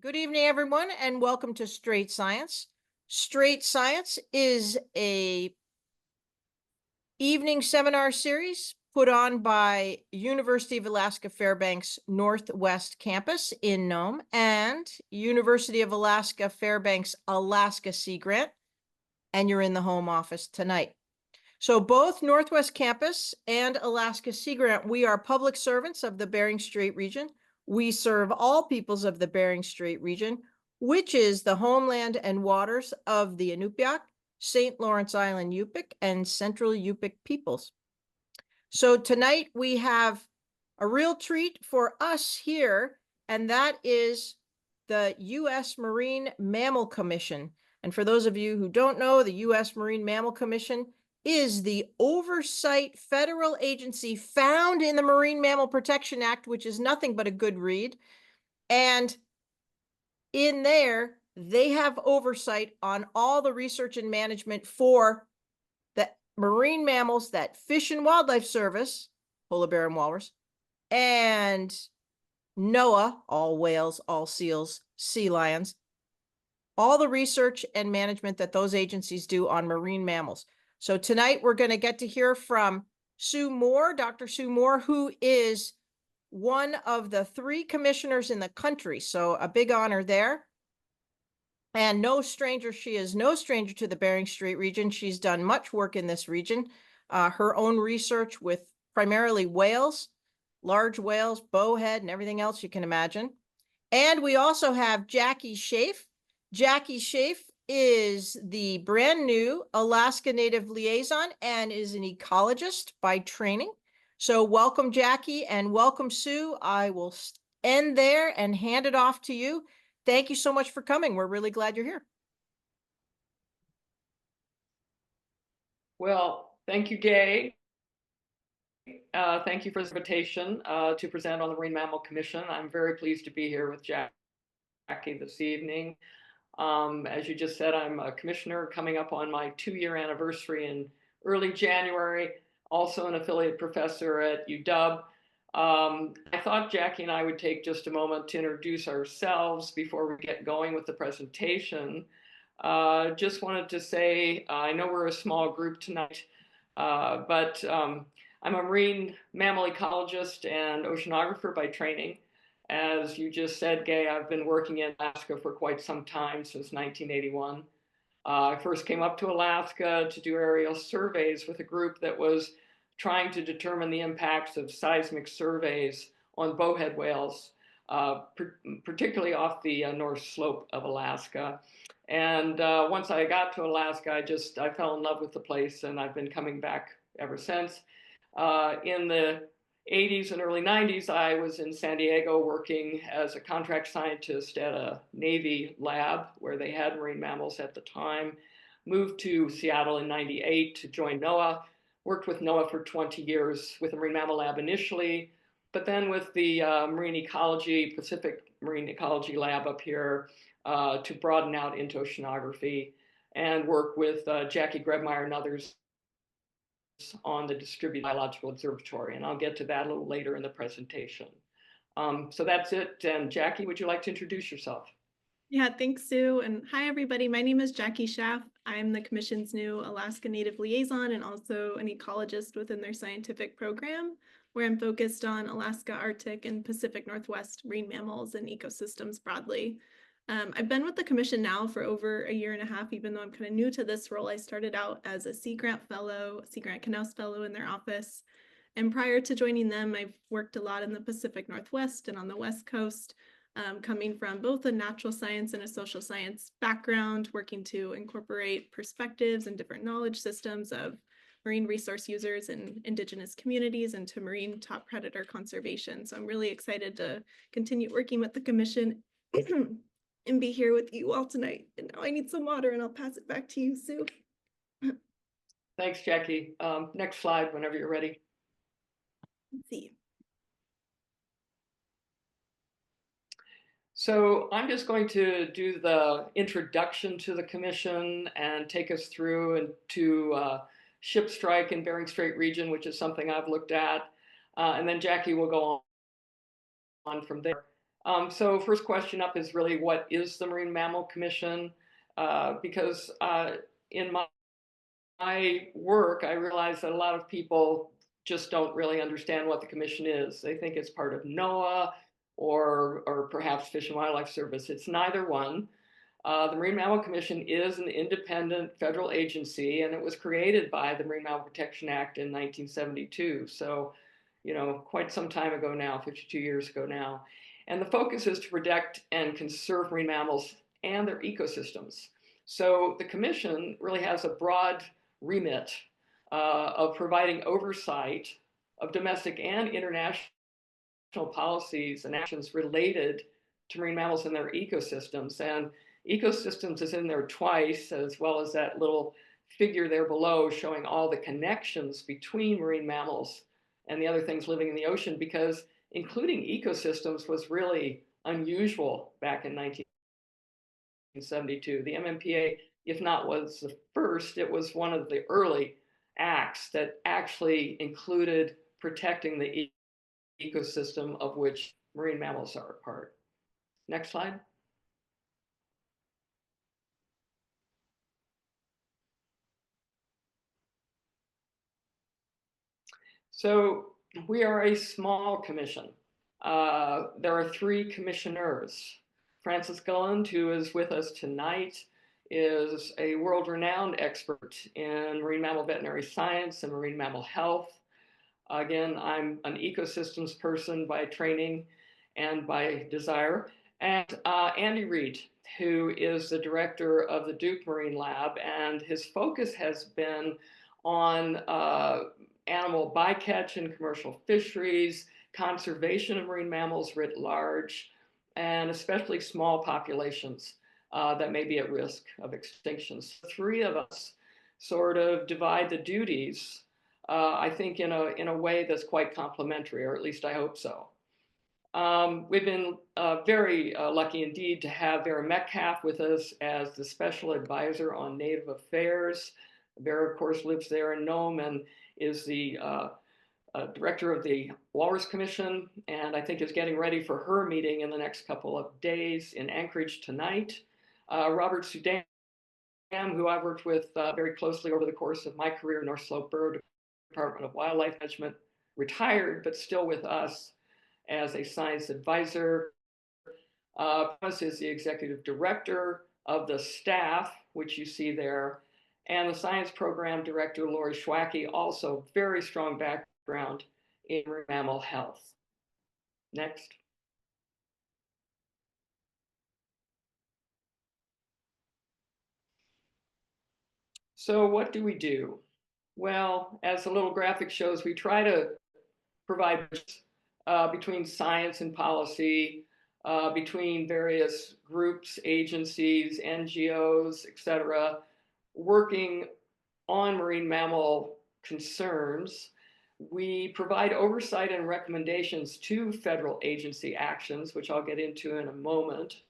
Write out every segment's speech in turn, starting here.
Good evening, everyone, and welcome to Straight Science. Straight Science is a evening seminar series put on by University of Alaska Fairbanks Northwest Campus in Nome and University of Alaska Fairbanks Alaska Sea Grant, and you're in the home office tonight. So both Northwest Campus and Alaska Sea Grant, we are public servants of the Bering Strait region. We serve all peoples of the Bering Strait region, which is the homeland and waters of the Inupiaq, St. Lawrence Island Yupik, and Central Yupik peoples. So tonight we have a real treat for us here, and that is the U.S. Marine Mammal Commission. And for those of you who don't know, the U.S. Marine Mammal Commission is the oversight federal agency found in the Marine Mammal Protection Act, which is nothing but a good read. And in there, they have oversight on all the research and management for the marine mammals that Fish and Wildlife Service, polar bear and walrus, and NOAA, all whales, all seals, sea lions, all the research and management that those agencies do on marine mammals. So tonight we're going to get to hear from Sue Moore, Dr. Sue Moore, who is one of the 3 commissioners in the country. So a big honor there. And no stranger, she is no stranger to the Bering Strait region. She's done much work in this region, her own research with primarily whales, large whales, bowhead, and everything else you can imagine. And we also have Jackie Shaff. Jackie Shaff is the brand new Alaska Native Liaison and is an ecologist by training. So welcome, Jackie, and welcome, Sue. I will end there and hand it off to you. Thank you so much for coming. We're really glad you're here. Well, thank you, Gay. Thank you for the invitation to present on the Marine Mammal Commission. I'm very pleased to be here with Jackie this evening. As you just said, I'm a commissioner coming up on my 2-year anniversary in early January, also an affiliate professor at UW. I thought Jackie and I would take just a moment to introduce ourselves before we get going with the presentation. Just wanted to say, I know we're a small group tonight, but I'm a marine mammal ecologist and oceanographer by training. As you just said, Gay, I've been working in Alaska for quite some time, since 1981. I first came up to Alaska to do aerial surveys with a group that was trying to determine the impacts of seismic surveys on bowhead whales, particularly off the north slope of Alaska. And once I got to Alaska, I fell in love with the place, and I've been coming back ever since. In the 80s and early 90s, I was in San Diego working as a contract scientist at a Navy lab where they had marine mammals at the time. Moved to Seattle in 98 to join NOAA. Worked with NOAA for 20 years with the Marine Mammal Lab initially, but then with the Pacific Marine Ecology Lab up here to broaden out into oceanography and work with Jackie Grebmeyer and others on the Distributed Biological Observatory, and I'll get to that a little later in the presentation. So that's it, and Jackie, would you like to introduce yourself? Yeah, thanks, Sue. And hi, everybody. My name is Jackie Shaff. I'm the Commission's new Alaska Native Liaison and also an ecologist within their scientific program, where I'm focused on Alaska, Arctic, and Pacific Northwest marine mammals and ecosystems broadly. I've been with the Commission now for over 1.5 years, even though I'm kind of new to this role. I started out as a Sea Grant Fellow, Sea Grant Knaus Fellow in their office. And prior to joining them, I've worked a lot in the Pacific Northwest and on the West Coast, coming from both a natural science and a social science background, working to incorporate perspectives and different knowledge systems of marine resource users and indigenous communities into marine top predator conservation. So I'm really excited to continue working with the Commission and be here with you all tonight. And now I need some water, and I'll pass it back to you, Sue. Thanks, Jackie. Next slide, whenever you're ready. Let's see. So I'm just going to do the introduction to the Commission and take us through into ship strike in Bering Strait region, which is something I've looked at. And then Jackie will go on from there. So first question up is really, what is the Marine Mammal Commission? Because in my work, I realize that a lot of people just don't really understand what the commission is. They think it's part of NOAA or perhaps Fish and Wildlife Service. It's neither one. The Marine Mammal Commission is an independent federal agency, and it was created by the Marine Mammal Protection Act in 1972. So, quite some time ago now, 52 years ago now. And the focus is to protect and conserve marine mammals and their ecosystems. So the commission really has a broad remit of providing oversight of domestic and international policies and actions related to marine mammals and their ecosystems. And ecosystems is in there twice, as well as that little figure there below showing all the connections between marine mammals and the other things living in the ocean, because including ecosystems was really unusual back in 1972. The MMPA, if not was the first, it was one of the early acts that actually included protecting the ecosystem of which marine mammals are a part. Next slide. So we are a small commission. There are 3 commissioners. Francis Gulland, who is with us tonight, is a world-renowned expert in marine mammal veterinary science and marine mammal health. Again, I'm an ecosystems person by training and by desire. And Andy Reid, who is the director of the Duke Marine Lab, and his focus has been on animal bycatch in commercial fisheries, conservation of marine mammals writ large, and especially small populations that may be at risk of extinction. So 3 of us sort of divide the duties, I think, in a way that's quite complementary, or at least I hope so. We've been very lucky indeed to have Vera Metcalf with us as the special advisor on Native Affairs. Vera, of course, lives there in Nome and is the director of the Walrus Commission, and I think is getting ready for her meeting in the next couple of days in Anchorage tonight. Robert Sudan, who I've worked with very closely over the course of my career, North Slope Borough Department of Wildlife Management, retired, but still with us as a science advisor. Thomas is the executive director of the staff, which you see there, and the science program director, Lori Schwacky, also very strong background in marine mammal health. Next. So what do we do? Well, as the little graphic shows, we try to provide between science and policy, between various groups, agencies, NGOs, etc., working on marine mammal concerns. We provide oversight and recommendations to federal agency actions, which I'll get into in a moment.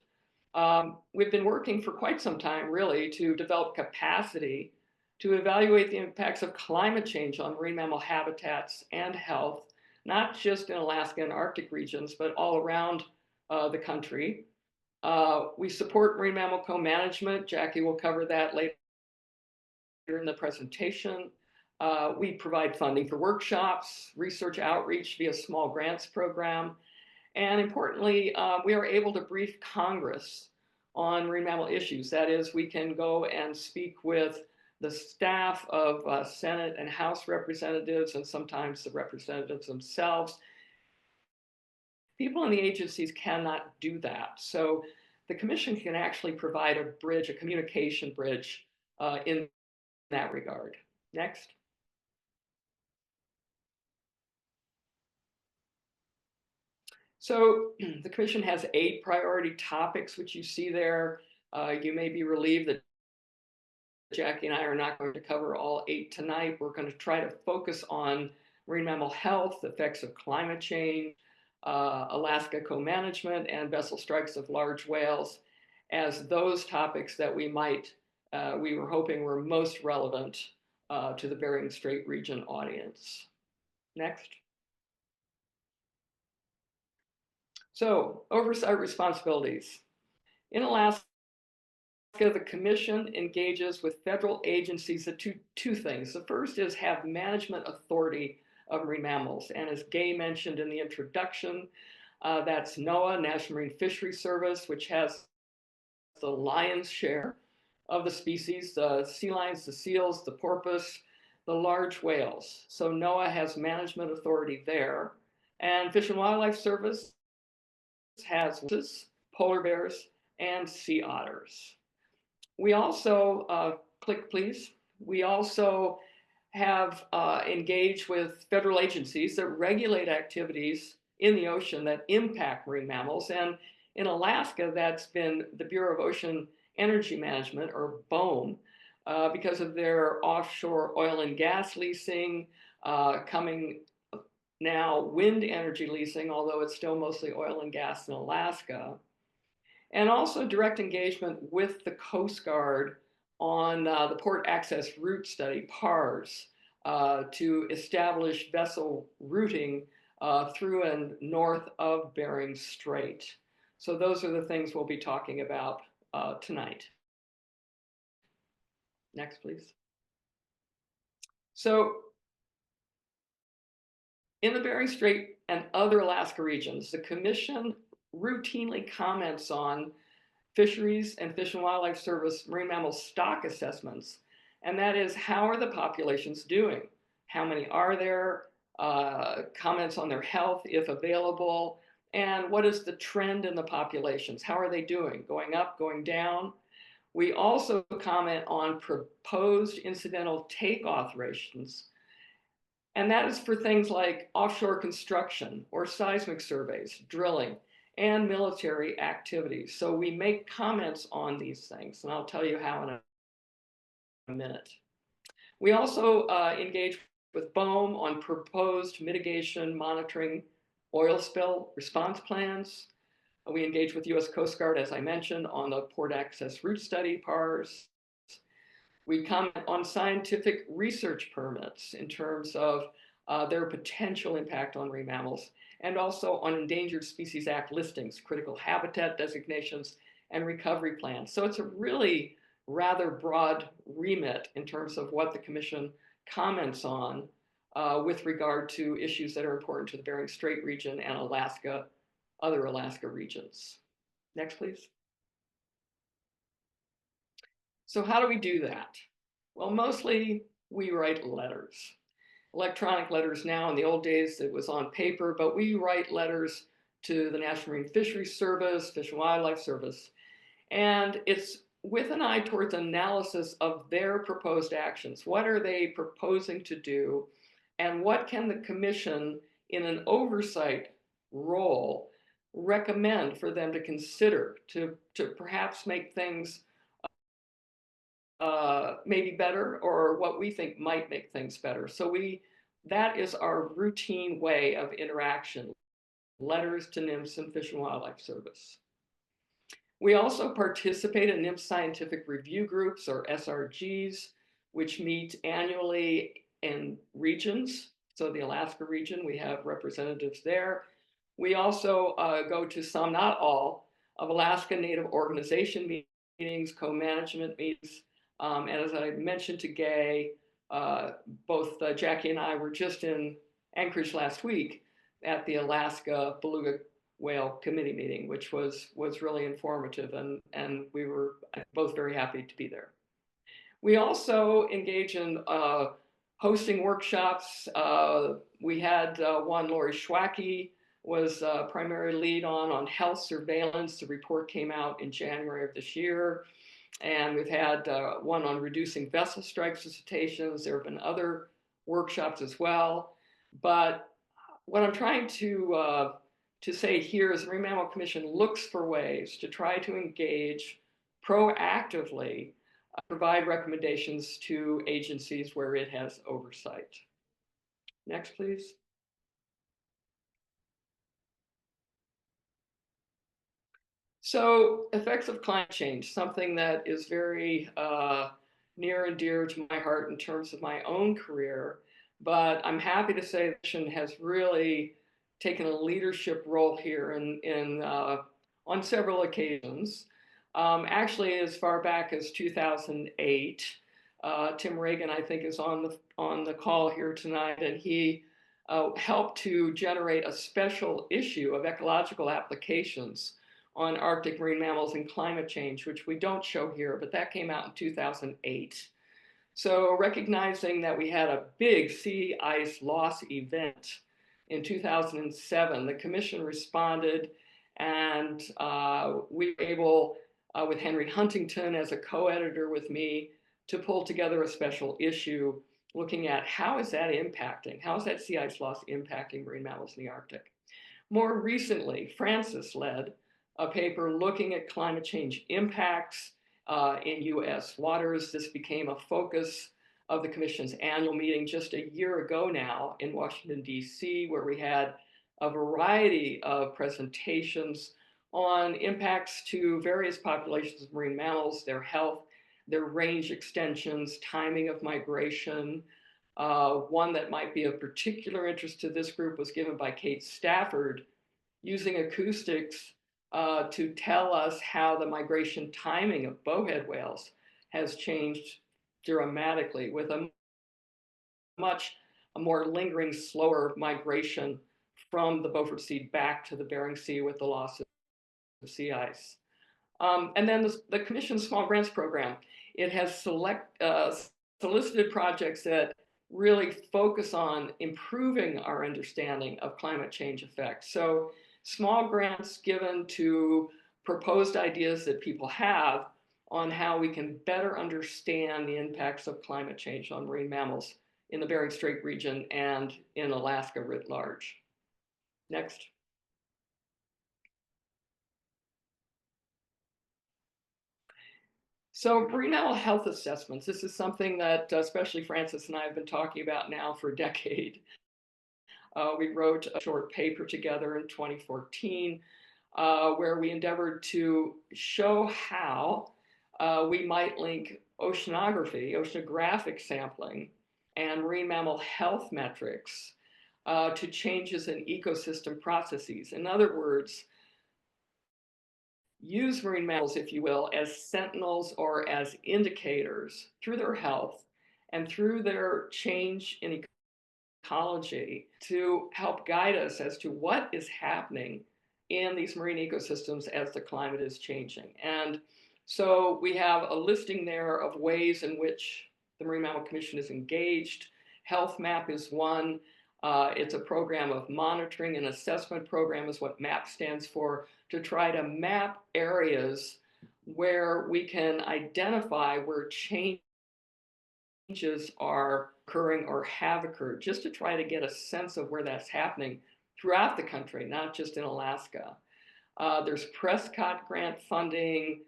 We've been working for quite some time, really, to develop capacity to evaluate the impacts of climate change on marine mammal habitats and health, not just in Alaska and Arctic regions, but all around the country. We support marine mammal co-management. Jackie will cover that later in the presentation. We provide funding for workshops, research outreach via small grants program. And importantly, we are able to brief Congress on marine mammal issues. That is, we can go and speak with the staff of Senate and House representatives, and sometimes the representatives themselves. People in the agencies cannot do that. So the commission can actually provide a bridge, a communication bridge in that regard. Next. So the commission has 8 priority topics, which you see there. You may be relieved that Jackie and I are not going to cover all 8 tonight. We're going to try to focus on marine mammal health, effects of climate change, Alaska co-management, and vessel strikes of large whales as those topics that we were hoping were most relevant to the Bering Strait region audience. Next. So, oversight responsibilities. In Alaska, the Commission engages with federal agencies to two things. The first is have management authority of marine mammals. And as Gay mentioned in the introduction, that's NOAA, National Marine Fisheries Service, which has the lion's share of the species, the sea lions, the seals, the porpoise, the large whales. So NOAA has management authority there. And Fish and Wildlife Service has polar bears and sea otters. We also, click please, we also have engaged with federal agencies that regulate activities in the ocean that impact marine mammals. And in Alaska, that's been the Bureau of Ocean Energy Management, or BOEM, because of their offshore oil and gas leasing, coming now wind energy leasing, although it's still mostly oil and gas in Alaska. And also direct engagement with the Coast Guard on the Port Access Route Study, PARS, to establish vessel routing through and north of Bering Strait. So those are the things we'll be talking about tonight. Next, please. So in the Bering Strait and other Alaska regions, the Commission routinely comments on Fisheries and Fish and Wildlife Service marine mammal stock assessments. And that is, how are the populations doing? How many are there? Comments on their health, if available. And what is the trend in the populations? How are they doing? Going up, going down? We also comment on proposed incidental take authorizations. And that is for things like offshore construction or seismic surveys, drilling, and military activities. So we make comments on these things, and I'll tell you how in a minute. We also engage with BOEM on proposed mitigation, monitoring, oil spill response plans. We engage with U.S. Coast Guard, as I mentioned, on the Port Access Route Study, PARS. We comment on scientific research permits in terms of their potential impact on marine mammals, and also on Endangered Species Act listings, critical habitat designations, and recovery plans. So it's a really rather broad remit in terms of what the Commission comments on with regard to issues that are important to the Bering Strait region and Alaska, other Alaska regions. Next, please. So how do we do that? Well, mostly we write letters. Electronic letters now. In the old days, it was on paper, but we write letters to the National Marine Fisheries Service, Fish and Wildlife Service. And it's with an eye towards analysis of their proposed actions. What are they proposing to do? And what can the Commission, in an oversight role, recommend for them to consider to perhaps make things maybe better, or what we think might make things better. So that is our routine way of interaction, letters to NMFS and Fish and Wildlife Service. We also participate in NMFS scientific review groups, or SRGs, which meet annually in regions. So the Alaska region, we have representatives there. We also go to some, not all, of Alaska Native organization meetings, co-management meetings. And as I mentioned to Gay, both Jackie and I were just in Anchorage last week at the Alaska Beluga Whale Committee meeting, which was really informative, and we were both very happy to be there. We also engage in hosting workshops. We had one Lori Schwacky was primary lead on health surveillance. The report came out in January of this year. And we've had one on reducing vessel strike visitations. There have been other workshops as well. But what I'm trying to say here is the Marine Mammal Commission looks for ways to try to engage proactively, provide recommendations to agencies where it has oversight. Next, please. So effects of climate change, something that is very near and dear to my heart in terms of my own career, but I'm happy to say the Commission has really taken a leadership role here on several occasions. Actually, as far back as 2008, Tim Reagan, I think, is on the call here tonight, and he helped to generate a special issue of ecological applications on Arctic marine mammals and climate change, which we don't show here, but that came out in 2008. So recognizing that we had a big sea ice loss event in 2007, the Commission responded, and we were able, with Henry Huntington as a co-editor with me, to pull together a special issue looking at how is that sea ice loss impacting marine mammals in the Arctic. More recently, Francis led a paper looking at climate change impacts in US waters. This became a focus of the Commission's annual meeting just a year ago now in Washington, D.C., where we had a variety of presentations on impacts to various populations of marine mammals, their health, their range extensions, timing of migration. One that might be of particular interest to this group was given by Kate Stafford, using acoustics to tell us how the migration timing of bowhead whales has changed dramatically, with a more lingering, slower migration from the Beaufort Sea back to the Bering Sea with the loss of sea ice. And then the Commission's Small Grants Program. It has solicited projects that really focus on improving our understanding of climate change effects. So small grants given to proposed ideas that people have on how we can better understand the impacts of climate change on marine mammals in the Bering Strait region and in Alaska writ large. Next. So marine mammal health assessments, this is something that especially Francis and I have been talking about now for a decade. We wrote a short paper together in 2014 where we endeavored to show how we might link oceanographic sampling, and marine mammal health metrics to changes in ecosystem processes. In other words, use marine mammals, if you will, as sentinels or as indicators through their health and through their change in ecology to help guide us as to what is happening in these marine ecosystems as the climate is changing. And so we have a listing there of ways in which the Marine Mammal Commission is engaged. Health Map is one. It's a program of monitoring and assessment program is what MAP stands for, to try to map areas where we can identify where changes are occurring or have occurred, just to try to get a sense of where that's happening throughout the country, not just in Alaska. There's Prescott grant funding.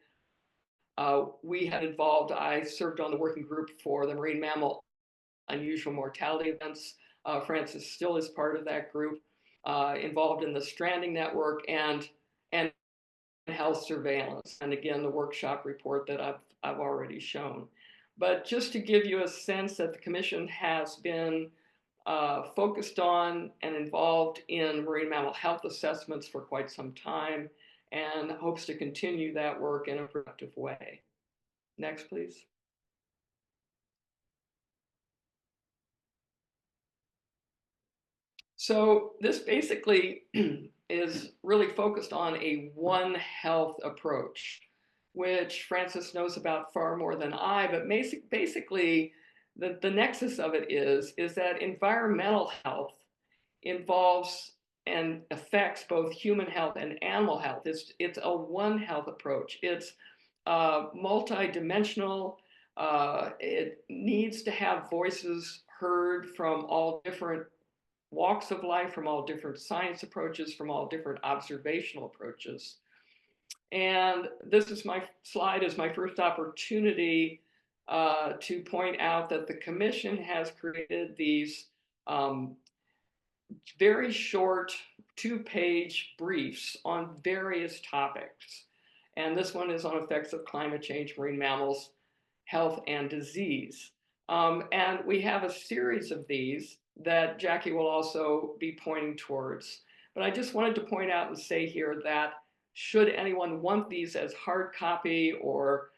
We had involved, I served on the working group for the marine mammal unusual mortality events. Francis still is part of that group, involved in the stranding network and health surveillance. And again, the workshop report that I've already shown. But just to give you a sense that the Commission has been focused on and involved in marine mammal health assessments for quite some time and hopes to continue that work in a productive way. Next, please. So this basically is really focused on a One Health approach, which Francis knows about far more than I, but basically the nexus of it is that environmental health involves and affects both human health and animal health. It's a One Health approach. It's multidimensional. It needs to have voices heard from all different walks of life, from all different science approaches, from all different observational approaches. And this is my slide, is my first opportunity to point out that the Commission has created these very short 2-page briefs on various topics. And this one is on effects of climate change, marine mammals, health, and disease. And we have a series of these that Jackie will also be pointing towards. But I just wanted to point out and say here that should anyone want these as hard copy or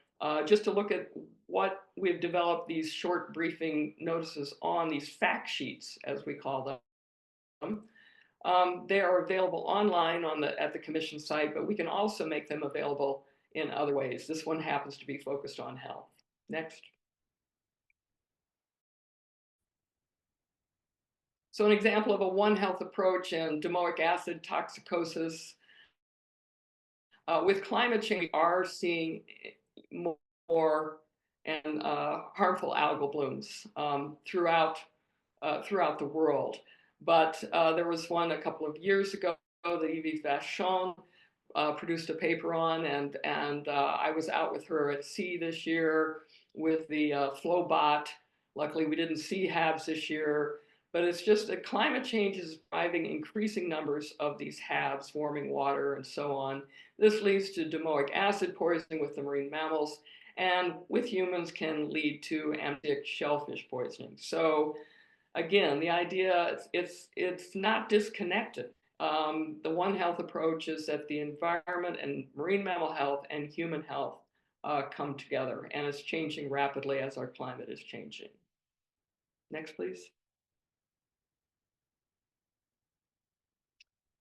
just to look at what we've developed these short briefing notices on, these fact sheets, as we call them. They are available online at the commission site, but we can also make them available in other ways. This one happens to be focused on health. Next. So an example of a One Health approach in domoic acid toxicosis. With climate change, we are seeing more and harmful algal blooms throughout the world. But there was one a couple of years ago that Evie Vachon produced a paper on, and I was out with her at sea this year with the Flowbot. Luckily, we didn't see HABs this year, but it's just that climate change is driving increasing numbers of these HABs, warming water and so on. This leads to domoic acid poisoning with the marine mammals, and with humans can lead to amphibic shellfish poisoning. So again, the idea, it's not disconnected. The One Health approach is that the environment and marine mammal health and human health come together, and it's changing rapidly as our climate is changing. Next, please.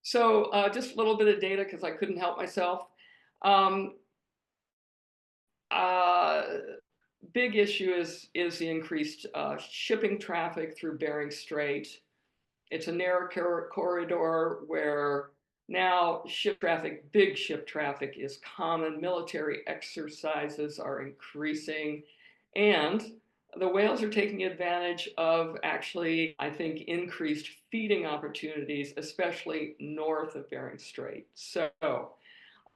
So just a little bit of data because I couldn't help myself. Big issue is the increased shipping traffic through Bering Strait. It's a narrow corridor where now big ship traffic is common. Military exercises are increasing, and the whales are taking advantage of actually, I think, increased feeding opportunities, especially north of Bering Strait. So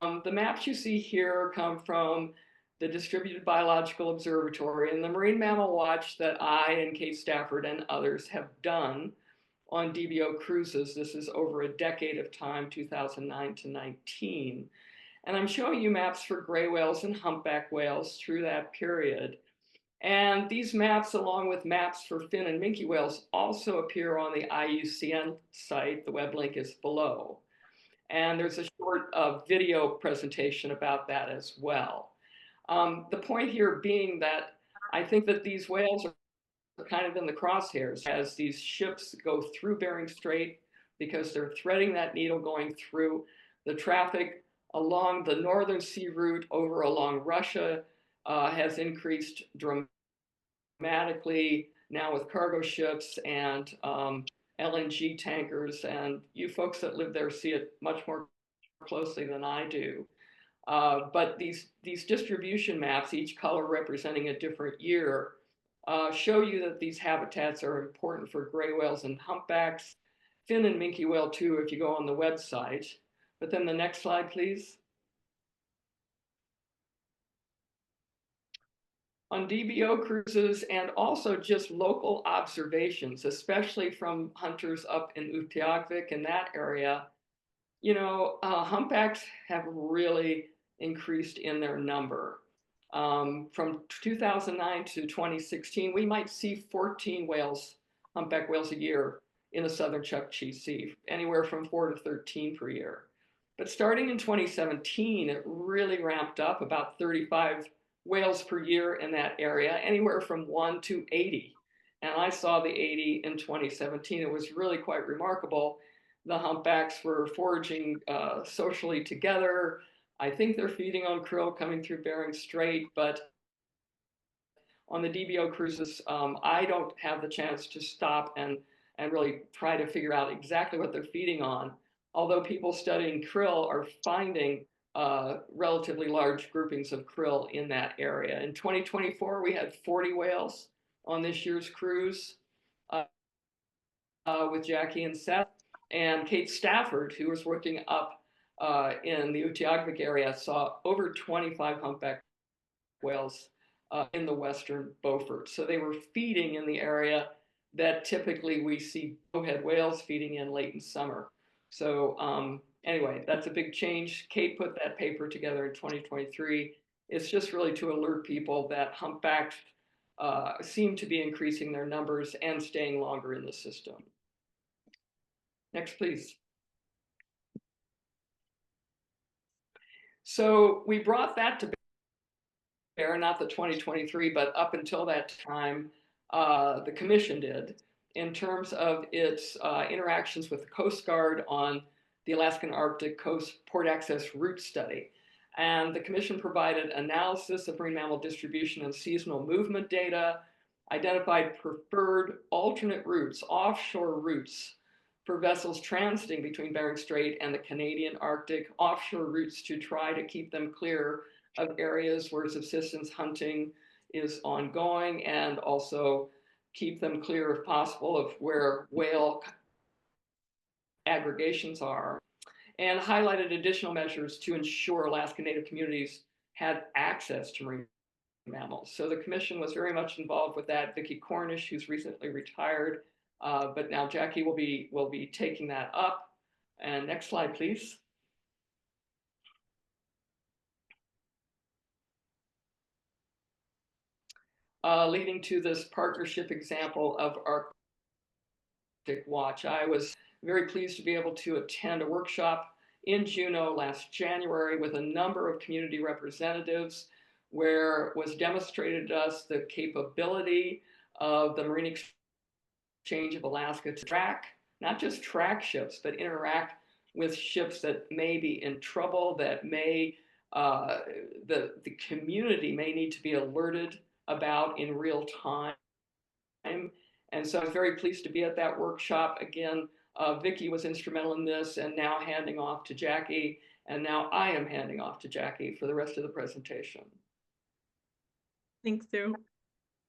the maps you see here come from the Distributed Biological Observatory and the Marine Mammal Watch that I and Kate Stafford and others have done on DBO cruises. This is over a decade of time, 2009 to 19. And I'm showing you maps for gray whales and humpback whales through that period. And these maps, along with maps for fin and minke whales, also appear on the IUCN site. The web link is below. And there's a short video presentation about that as well. The point here being that I think that these whales are kind of in the crosshairs as these ships go through Bering Strait because they're threading that needle going through. The traffic along the northern sea route over along Russia has increased dramatically now with cargo ships and LNG tankers, and you folks that live there see it much more closely than I do. But these distribution maps, each color representing a different year, show you that these habitats are important for gray whales and humpbacks, fin and minke whale too if you go on the website. But then the next slide, please. On DBO cruises and also just local observations, especially from hunters up in Utqiagvik in that area, you know, humpbacks have really increased in their number. From 2009 to 2016, we might see 14 humpback whales a year in the southern Chukchi Sea, anywhere from 4 to 13 per year. But starting in 2017, it really ramped up, about 35 whales per year in that area, anywhere from 1 to 80. And I saw the 80 in 2017. It was really quite remarkable. The humpbacks were foraging socially together. I think they're feeding on krill coming through Bering Strait, but on the DBO cruises, I don't have the chance to stop and really try to figure out exactly what they're feeding on. Although people studying krill are finding relatively large groupings of krill in that area. In 2024, we had 40 whales on this year's cruise with Jackie and Seth. And Kate Stafford, who was working up in the Utqiagvik area, saw over 25 humpback whales in the western Beaufort. So they were feeding in the area that typically we see bowhead whales feeding in late in summer. So anyway, that's a big change. Kate put that paper together in 2023. It's just really to alert people that humpbacks seem to be increasing their numbers and staying longer in the system. Next, please. So we brought that to bear, not the 2023, but up until that time, the commission did, in terms of its interactions with the Coast Guard on the Alaskan Arctic Coast Port Access Route Study. And the commission provided analysis of marine mammal distribution and seasonal movement data, identified preferred alternate routes, offshore routes for vessels transiting between Bering Strait and the Canadian Arctic, offshore routes to try to keep them clear of areas where subsistence hunting is ongoing, and also keep them clear, if possible, of where whale aggregations are, and highlighted additional measures to ensure Alaska Native communities had access to marine mammals. So the commission was very much involved with that. Vicki Cornish, who's recently retired, but now Jackie will be taking that up. And next slide, please. Leading to this partnership example of Arctic Watch. I was very pleased to be able to attend a workshop in Juneau last January with a number of community representatives, where was demonstrated to us the capability of the Marine Exchange of Alaska to track, not just track ships, but interact with ships that may be in trouble, that may, the community may need to be alerted about in real time. And so I'm very pleased to be at that workshop. Again, Vicki was instrumental in this, and now handing off to Jackie, and now I am handing off to Jackie for the rest of the presentation. Thanks, Sue.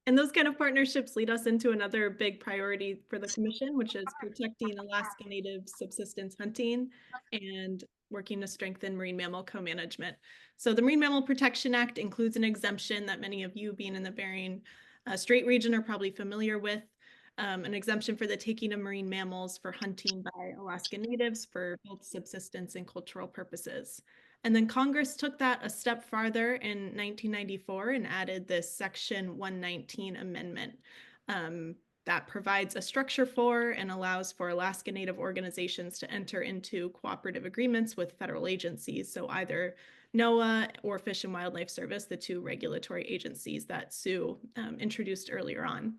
And those kind of partnerships lead us into another big priority for the Commission, which is protecting Alaska Native subsistence hunting and working to strengthen marine mammal co-management. So the Marine Mammal Protection Act includes an exemption that many of you being in the Bering Strait region are probably familiar with, an exemption for the taking of marine mammals for hunting by Alaska Natives for both subsistence and cultural purposes. And then Congress took that a step farther in 1994 and added this Section 119 amendment that provides a structure for and allows for Alaska Native organizations to enter into cooperative agreements with federal agencies. So either NOAA or Fish and Wildlife Service, the two regulatory agencies that Sue introduced earlier on,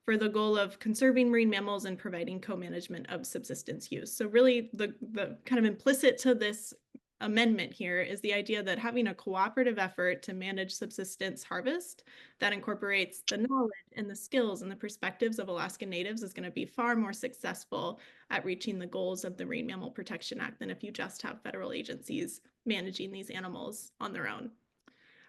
for the goal of conserving marine mammals and providing co-management of subsistence use. So really the kind of implicit to this amendment here is the idea that having a cooperative effort to manage subsistence harvest that incorporates the knowledge and the skills and the perspectives of Alaska Natives is going to be far more successful at reaching the goals of the Marine Mammal Protection Act than if you just have federal agencies managing these animals on their own.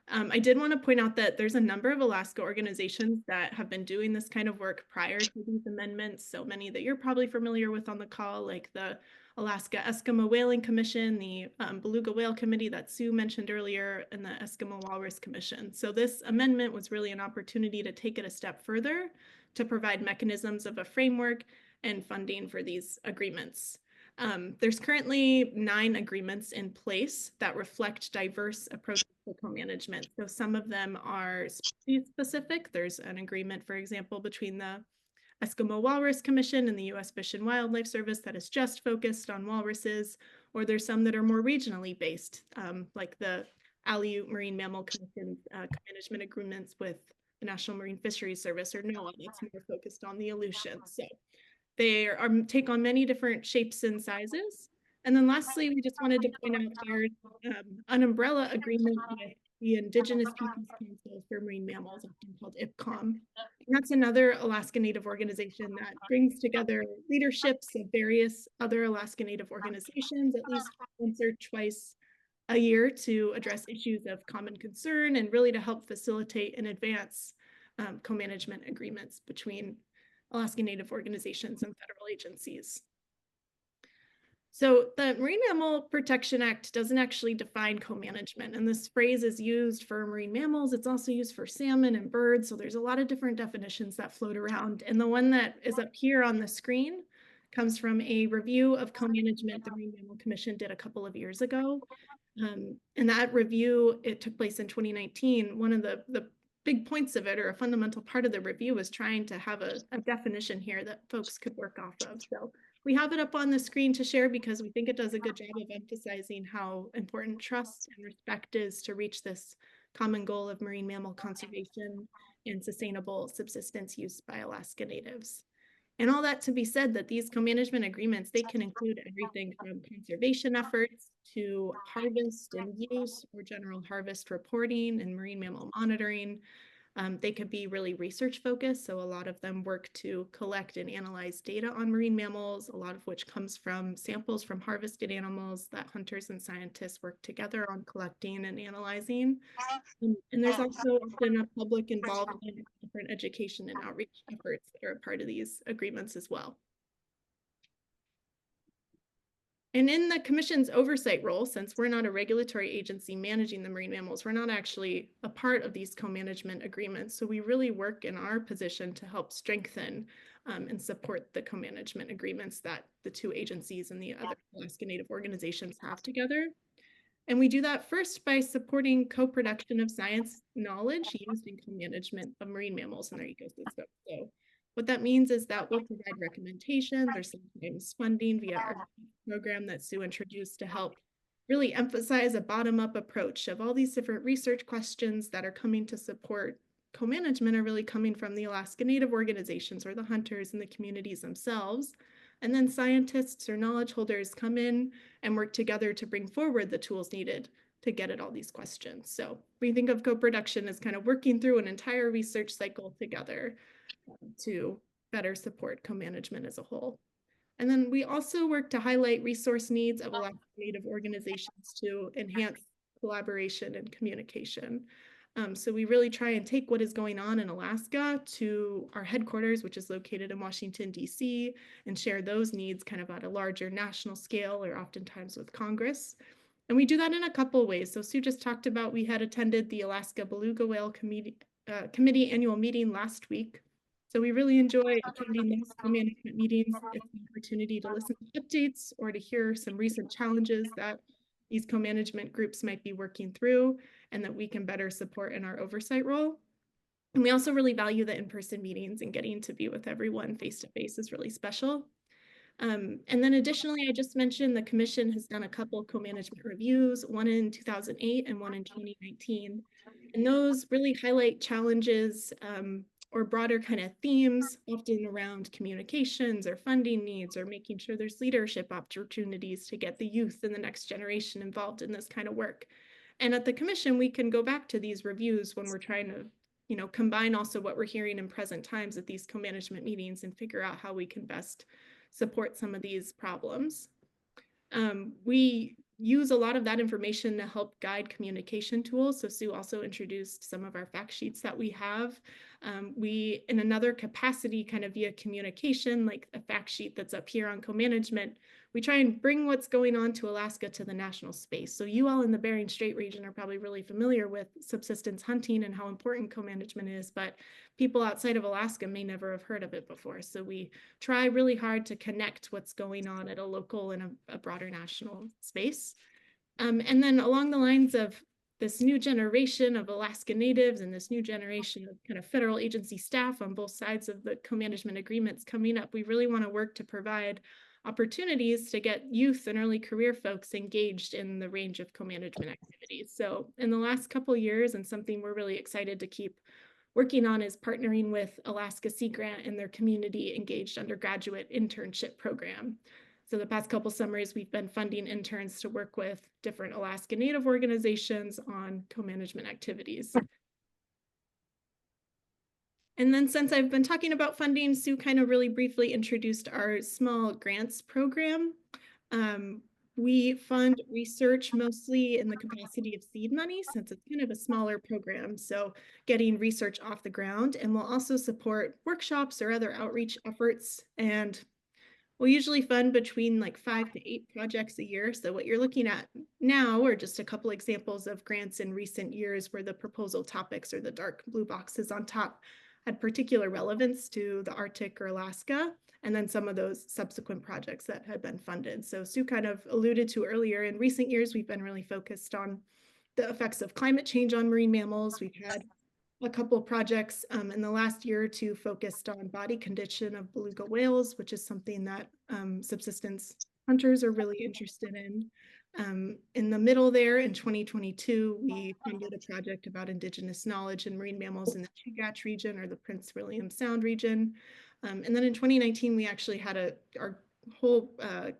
I did want to point out that there's a number of Alaska organizations that have been doing this kind of work prior to these amendments. So many that you're probably familiar with on the call, like the Alaska Eskimo Whaling Commission, the Beluga Whale Committee that Sue mentioned earlier, and the Eskimo Walrus Commission. So this amendment was really an opportunity to take it a step further to provide mechanisms of a framework and funding for these agreements. There's currently 9 agreements in place that reflect diverse approaches to co-management. So some of them are species specific. There's an agreement, for example, between the Eskimo Walrus Commission and the U.S. Fish and Wildlife Service that is just focused on walruses, or there's some that are more regionally based, like the Aleut Marine Mammal Commission co-management agreements with the National Marine Fisheries Service, or NOAA, that's more focused on the Aleutians. So they take on many different shapes and sizes. And then lastly, we just wanted to point out there's an umbrella agreement with the Indigenous Peoples Council for Marine Mammals, often called IPCOM. And that's another Alaska Native organization that brings together leaderships of various other Alaska Native organizations at least once or twice a year to address issues of common concern and really to help facilitate and advance co-management agreements between Alaska Native organizations and federal agencies. So the Marine Mammal Protection Act doesn't actually define co-management, and this phrase is used for marine mammals. It's also used for salmon and birds, so there's a lot of different definitions that float around. And the one that is up here on the screen comes from a review of co-management the Marine Mammal Commission did a couple of years ago. And that review, it took place in 2019. One of the big points of it, or a fundamental part of the review, was trying to have a definition here that folks could work off of. So We have it up on the screen to share because we think it does a good job of emphasizing how important trust and respect is to reach this common goal of marine mammal conservation and sustainable subsistence use by Alaska Natives. And all that to be said that these co-management agreements, they can include everything from conservation efforts to harvest and use or general harvest reporting and marine mammal monitoring. They could be really research focused. So a lot of them work to collect and analyze data on marine mammals, a lot of which comes from samples from harvested animals that hunters and scientists work together on collecting and analyzing. And there's also often a public involvement in different education and outreach efforts that are a part of these agreements as well. And in the Commission's oversight role, since we're not a regulatory agency managing the marine mammals, we're not actually a part of these co-management agreements. So we really work in our position to help strengthen and support the co-management agreements that the two agencies and the other Alaska Native organizations have together. And we do that first by supporting co-production of science knowledge used in co-management of marine mammals and their ecosystem. So what that means is that we'll provide recommendations or sometimes funding via our program that Sue introduced to help really emphasize a bottom-up approach of all these different research questions that are coming to support co-management are really coming from the Alaska Native organizations or the hunters and the communities themselves. And then scientists or knowledge holders come in and work together to bring forward the tools needed to get at all these questions. So we think of co-production as kind of working through an entire research cycle together to better support co-management as a whole. And then we also work to highlight resource needs of Alaska Native organizations to enhance collaboration and communication. So we really try and take what is going on in Alaska to our headquarters, which is located in Washington, D.C., and share those needs kind of at a larger national scale or oftentimes with Congress. And we do that in a couple of ways. So Sue just talked about we had attended the Alaska Beluga Whale Committee annual meeting last week. So we really enjoy attending these co-management meetings. It's an opportunity to listen to updates or to hear some recent challenges that these co-management groups might be working through and that we can better support in our oversight role. And we also really value the in-person meetings, and getting to be with everyone face-to-face is really special. And then additionally, I just mentioned the Commission has done a couple co-management reviews, one in 2008 and one in 2019. And those really highlight challenges or broader kind of themes, often around communications or funding needs or making sure there's leadership opportunities to get the youth and the next generation involved in this kind of work. And at the Commission, we can go back to these reviews when we're trying to, combine also what we're hearing in present times at these co-management meetings and figure out how we can best support some of these problems. We use a lot of that information to help guide communication tools. So Sue also introduced some of our fact sheets that we have. We, in another capacity, kind of via communication, like a fact sheet that's up here on co-management, we try and bring what's going on to Alaska to the national space. So you all in the Bering Strait region are probably really familiar with subsistence hunting and how important co-management is, but people outside of Alaska may never have heard of it before. So we try really hard to connect what's going on at a local and a broader national space. And then along the lines of this new generation of Alaska Natives and this new generation of kind of federal agency staff on both sides of the co-management agreements coming up, we really want to work to provide opportunities to get youth and early career folks engaged in the range of co-management activities. So in the last couple of years, and something we're really excited to keep working on, is partnering with Alaska Sea Grant and their community engaged undergraduate internship program. So the past couple summers, we've been funding interns to work with different Alaska Native organizations on co-management activities. And then since I've been talking about funding, Sue kind of really briefly introduced our small grants program. We fund research mostly in the capacity of seed money, since it's kind of a smaller program. So getting research off the ground, and we'll also support workshops or other outreach efforts. And we'll usually fund between like 5 to 8 projects a year. So what you're looking at now are just a couple examples of grants in recent years where the proposal topics or the dark blue boxes on top had particular relevance to the Arctic or Alaska, and then some of those subsequent projects that had been funded. So Sue kind of alluded to earlier, in recent years, we've been really focused on the effects of climate change on marine mammals. We've had a couple of projects in the last year or two focused on body condition of beluga whales, which is something that subsistence hunters are really interested in. In the middle there, in 2022, we funded a project about indigenous knowledge in marine mammals in the Chugach region or the Prince William Sound region. And then in 2019, we actually had our whole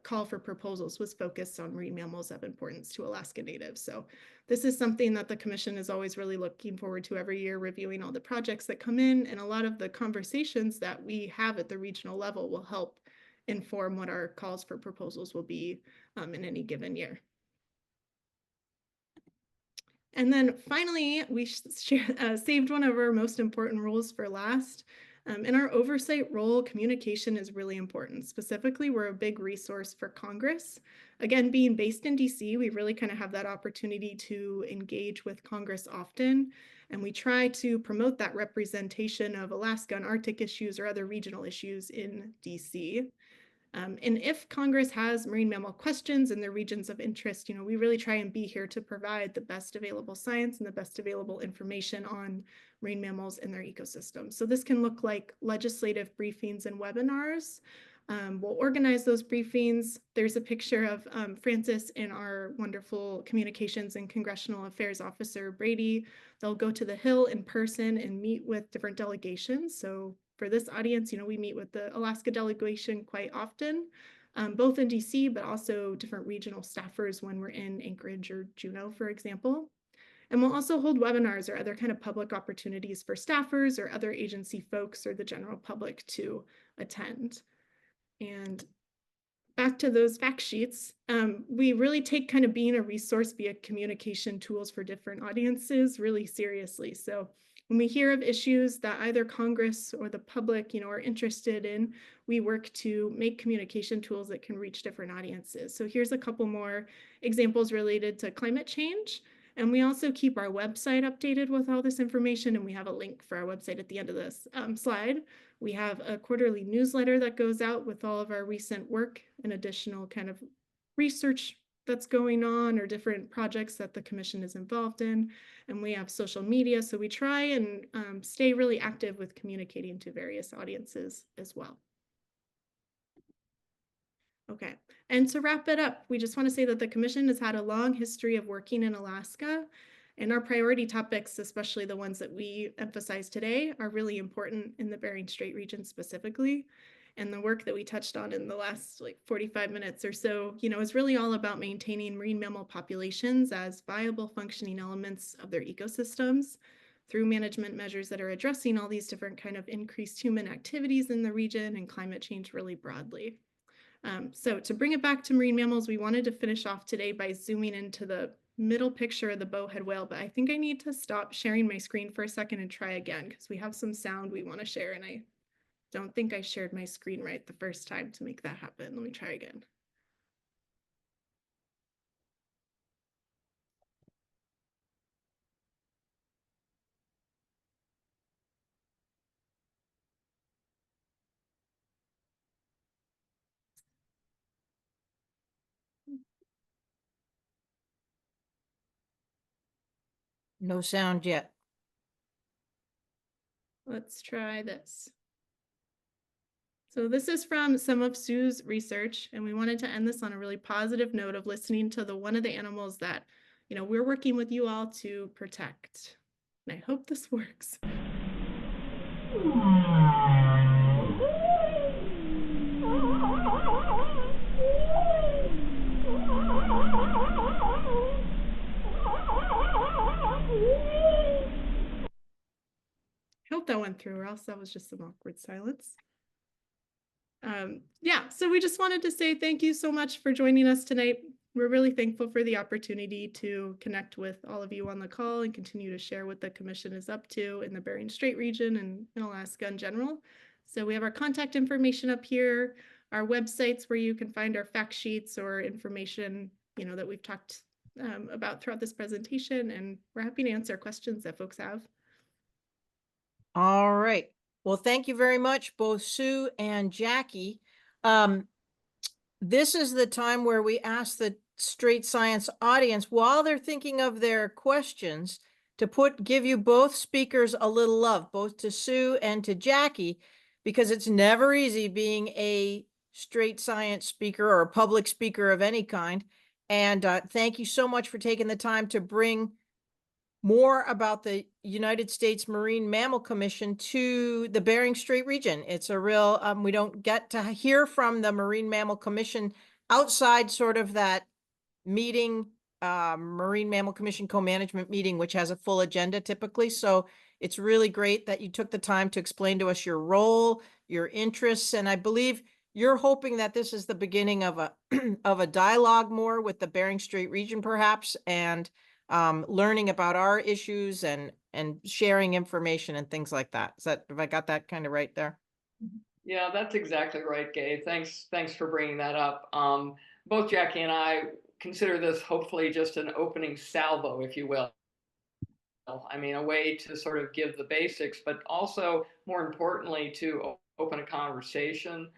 call for proposals was focused on marine mammals of importance to Alaska Natives. So this is something that the commission is always really looking forward to every year, reviewing all the projects that come in, and a lot of the conversations that we have at the regional level will help inform what our calls for proposals will be in any given year. And then finally, we saved one of our most important rules for last. In our oversight role, communication is really important. Specifically, we're a big resource for Congress. Again, being based in DC, we really kind of have that opportunity to engage with Congress often. And we try to promote that representation of Alaska and Arctic issues or other regional issues in DC. And if Congress has marine mammal questions in their regions of interest, we really try and be here to provide the best available science and the best available information on marine mammals and their ecosystems. So this can look like legislative briefings and webinars. We'll organize those briefings. There's a picture of Francis and our wonderful communications and congressional affairs officer, Brady. They'll go to the Hill in person and meet with different delegations. So for this audience, we meet with the Alaska delegation quite often, both in DC, but also different regional staffers when we're in Anchorage or Juneau, for example. And we'll also hold webinars or other kind of public opportunities for staffers or other agency folks or the general public to attend. And back to those fact sheets, we really take kind of being a resource via communication tools for different audiences really seriously. So when we hear of issues that either Congress or the public, are interested in, we work to make communication tools that can reach different audiences. So here's a couple more examples related to climate change. And we also keep our website updated with all this information, and we have a link for our website at the end of this slide. We have a quarterly newsletter that goes out with all of our recent work and additional kind of research that's going on or different projects that the commission is involved in. And we have social media, so we try and stay really active with communicating to various audiences as well. Okay, and to wrap it up, we just want to say that the commission has had a long history of working in Alaska, and our priority topics, especially the ones that we emphasize today, are really important in the Bering Strait region specifically. And the work that we touched on in the last 45 minutes or so, is really all about maintaining marine mammal populations as viable functioning elements of their ecosystems through management measures that are addressing all these different kind of increased human activities in the region and climate change really broadly. So to bring it back to marine mammals, we wanted to finish off today by zooming into the middle picture of the bowhead whale, but I think I need to stop sharing my screen for a second and try again because we have some sound we want to share, and I don't think I shared my screen right the first time to make that happen. Let me try again. No sound yet. Let's try this. So this is from some of Sue's research, and we wanted to end this on a really positive note of listening to one of the animals that, we're working with you all to protect. And I hope this works. Hope that went through, or else that was just some awkward silence. Yeah, so we just wanted to say thank you so much for joining us tonight. We're really thankful for the opportunity to connect with all of you on the call and continue to share what the commission is up to in the Bering Strait region and in Alaska in general. So we have our contact information up here, our websites where you can find our fact sheets or information, that we've talked about throughout this presentation, and we're happy to answer questions that folks have. All right. Well, thank you very much, both Sue and Jackie. This is the time where we ask the Straight Science audience, while they're thinking of their questions, to give you both speakers a little love, both to Sue and to Jackie, because it's never easy being a straight science speaker or a public speaker of any kind. And thank you so much for taking the time to bring more about the United States Marine Mammal Commission to the Bering Strait region. It's a real, we don't get to hear from the Marine Mammal Commission outside sort of that meeting, Marine Mammal Commission co-management meeting, which has a full agenda typically. So it's really great that you took the time to explain to us your role, your interests, and I believe you're hoping that this is the beginning of a of a dialogue more with the Bering Strait region, perhaps, and learning about our issues and sharing information and things like that. Is that, have I got that kind of right there? Yeah, that's exactly right, Gabe. Thanks for bringing that up. Both Jackie and I consider this hopefully just an opening salvo, if you will. I mean, a way to sort of give the basics, but also more importantly, to open a conversation.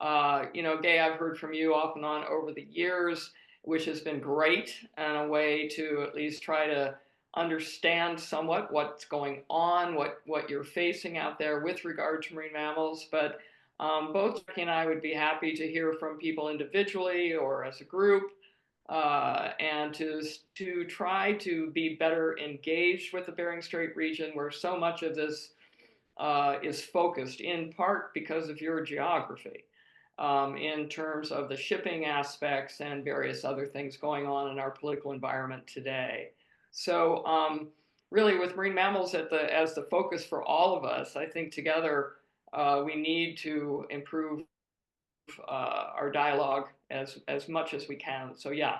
Gay, I've heard from you off and on over the years, which has been great, and a way to at least try to understand somewhat what's going on, what you're facing out there with regard to marine mammals. But both Jackie and I would be happy to hear from people individually or as a group, and to try to be better engaged with the Bering Strait region, where so much of this is focused in part because of your geography, in terms of the shipping aspects and various other things going on in our political environment today. So really, with marine mammals as the focus for all of us, I think together we need to improve our dialogue as much as we can. So yeah,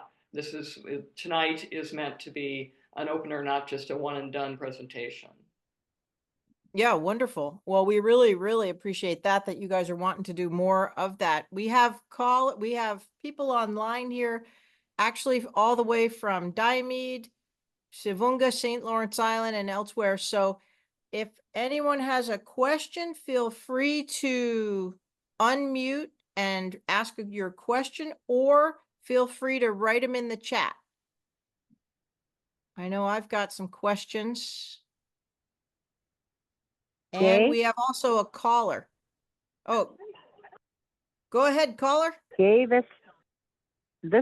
tonight is meant to be an opener, not just a one and done presentation. Yeah, wonderful. Well, we really, really appreciate that you guys are wanting to do more of that. We have people online here, actually all the way from Diomede, Sivunga, St. Lawrence Island, and elsewhere. So if anyone has a question, feel free to unmute and ask your question, or feel free to write them in the chat. I know I've got some questions. And we have also a caller. Oh, go ahead, caller. Okay, this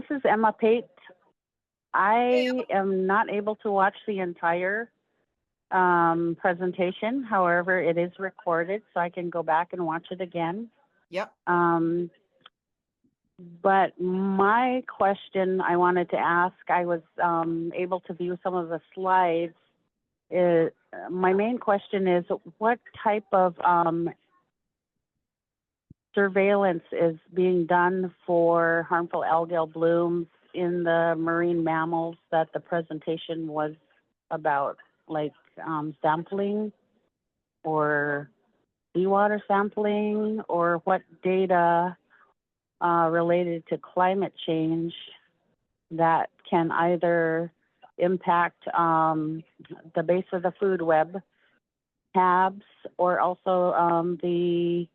is Emma Pate. I am not able to watch the entire presentation. However, it is recorded, so I can go back and watch it again. Yep. But my question I wanted to ask, I was able to view some of the slides. My main question is, what type of surveillance is being done for harmful algal blooms in the marine mammals that the presentation was about, like sampling or seawater sampling, or what data related to climate change that can either impact the base of the food web, tabs, or also the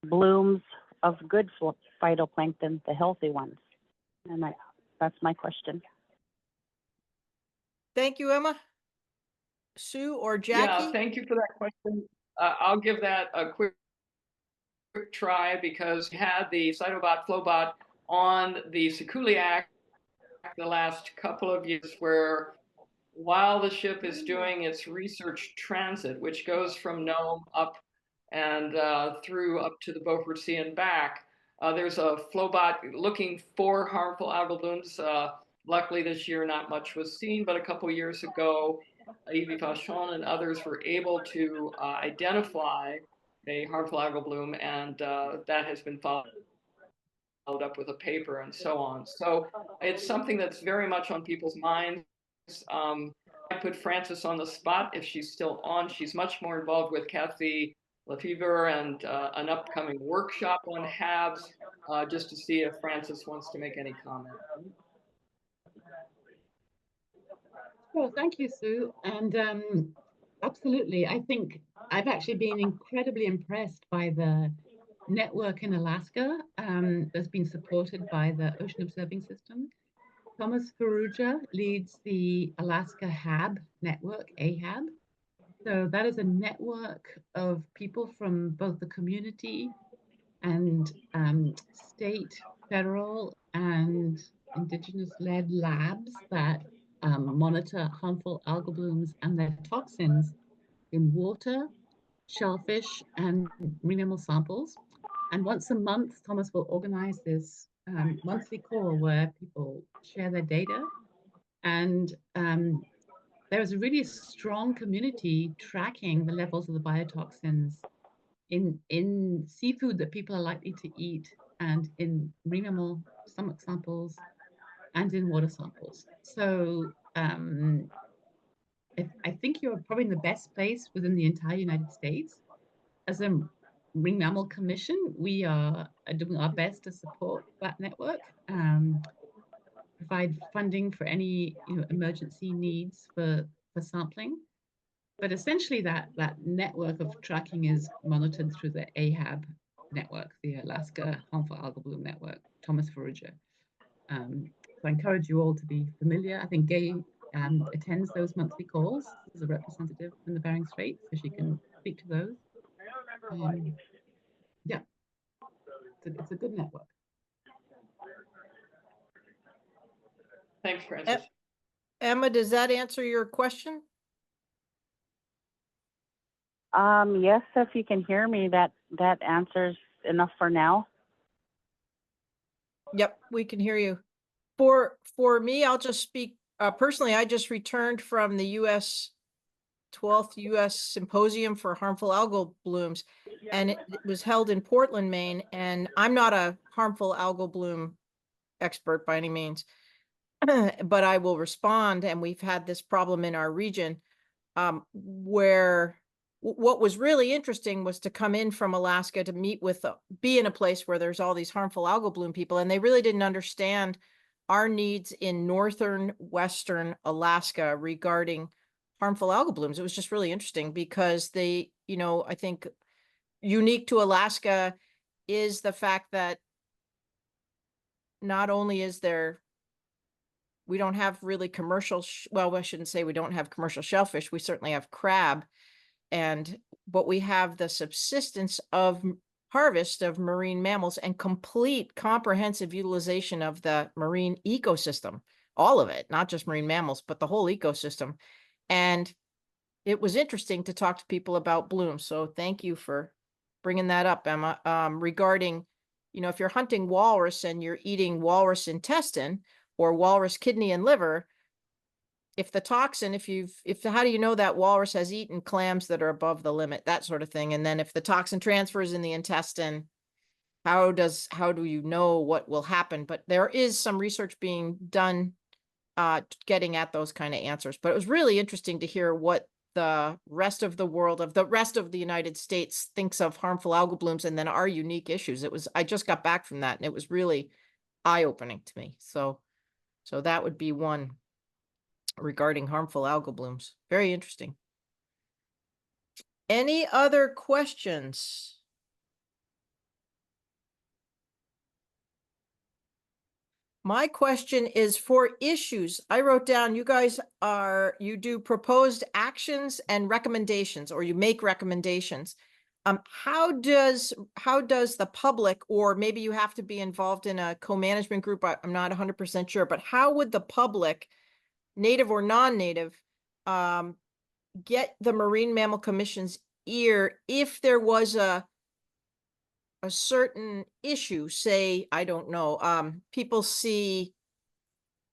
blooms of good phytoplankton, the healthy ones. And that's my question. Thank you, Emma. Sue or Jackie? Yeah, thank you for that question. I'll give that a quick try, because we had the Cytobot Flowbot on the Sikuliaq the last couple of years, where while the ship is doing its research transit, which goes from Nome up and through up to the Beaufort Sea and back, there's a Flowbot looking for harmful algal blooms. Luckily this year not much was seen, but a couple years ago, Yves Vachon and others were able to identify a harmful algal bloom, and that has been followed up with a paper and so on. So it's something that's very much on people's minds. I put Frances on the spot if she's still on. She's much more involved with Kathy Lefevre and an upcoming workshop on HABs, just to see if Frances wants to make any comment. Well, thank you, Sue. And absolutely, I think I've actually been incredibly impressed by the network in Alaska that's been supported by the Ocean Observing System. Thomas Ferrugia leads the Alaska HAB network, AHAB. So that is a network of people from both the community and state, federal, and indigenous-led labs that monitor harmful algal blooms and their toxins in water, shellfish, and marine mammal samples. And once a month, Thomas will organize this monthly call where people share their data. And there is a really strong community tracking the levels of the biotoxins in seafood that people are likely to eat, and in marine mammal stomach samples, and in water samples. So I think you're probably in the best place within the entire United States. As a Marine Mammal Commission, we are doing our best to support that network, provide funding for any emergency needs for sampling. But essentially that network of tracking is monitored through the AHAB network, the Alaska Harmful Algal Bloom Network, Thomas Ferrugia. So I encourage you all to be familiar. I think Gay attends those monthly calls as a representative from the Bering Strait, so she can speak to those. Yeah, it's a good network. Thanks, Francis. Emma, does that answer your question? Yes, if you can hear me, that answers enough for now. Yep, we can hear you. For me, I'll just speak personally. I just returned from the 12th U.S. Symposium for Harmful Algal Blooms, and it was held in Portland, Maine. And I'm not a harmful algal bloom expert by any means, but I will respond. And we've had this problem in our region where what was really interesting was to come in from Alaska to meet with, be in a place where there's all these harmful algal bloom people, and they really didn't understand our needs in northern, western Alaska regarding harmful algal blooms. It was just really interesting because they, I think unique to Alaska is the fact that not only is there, we don't have really commercial, well, I shouldn't say we don't have commercial shellfish. We certainly have crab, but we have the subsistence of harvest of marine mammals and complete comprehensive utilization of the marine ecosystem, all of it, not just marine mammals, but the whole ecosystem. And it was interesting to talk to people about blooms. So thank you for bringing that up, Emma, regarding, if you're hunting walrus and you're eating walrus intestine or walrus kidney and liver, if the toxin, how do you know that walrus has eaten clams that are above the limit, that sort of thing? And then if the toxin transfers in the intestine, how do you know what will happen? But there is some research being done getting at those kind of answers. But it was really interesting to hear what the rest of the world, of the rest of the United States, thinks of harmful algal blooms and then our unique issues. I just got back from that and it was really eye-opening to me. So that would be one regarding harmful algal blooms. Very interesting. Any other questions? My question is for issues. I wrote down, you guys you do proposed actions and recommendations, or you make recommendations. How does the public, or maybe you have to be involved in a co-management group, I'm not 100% sure, but how would the public, native or non-native, get the Marine Mammal Commission's ear if there was a certain issue? Say, I don't know, people see,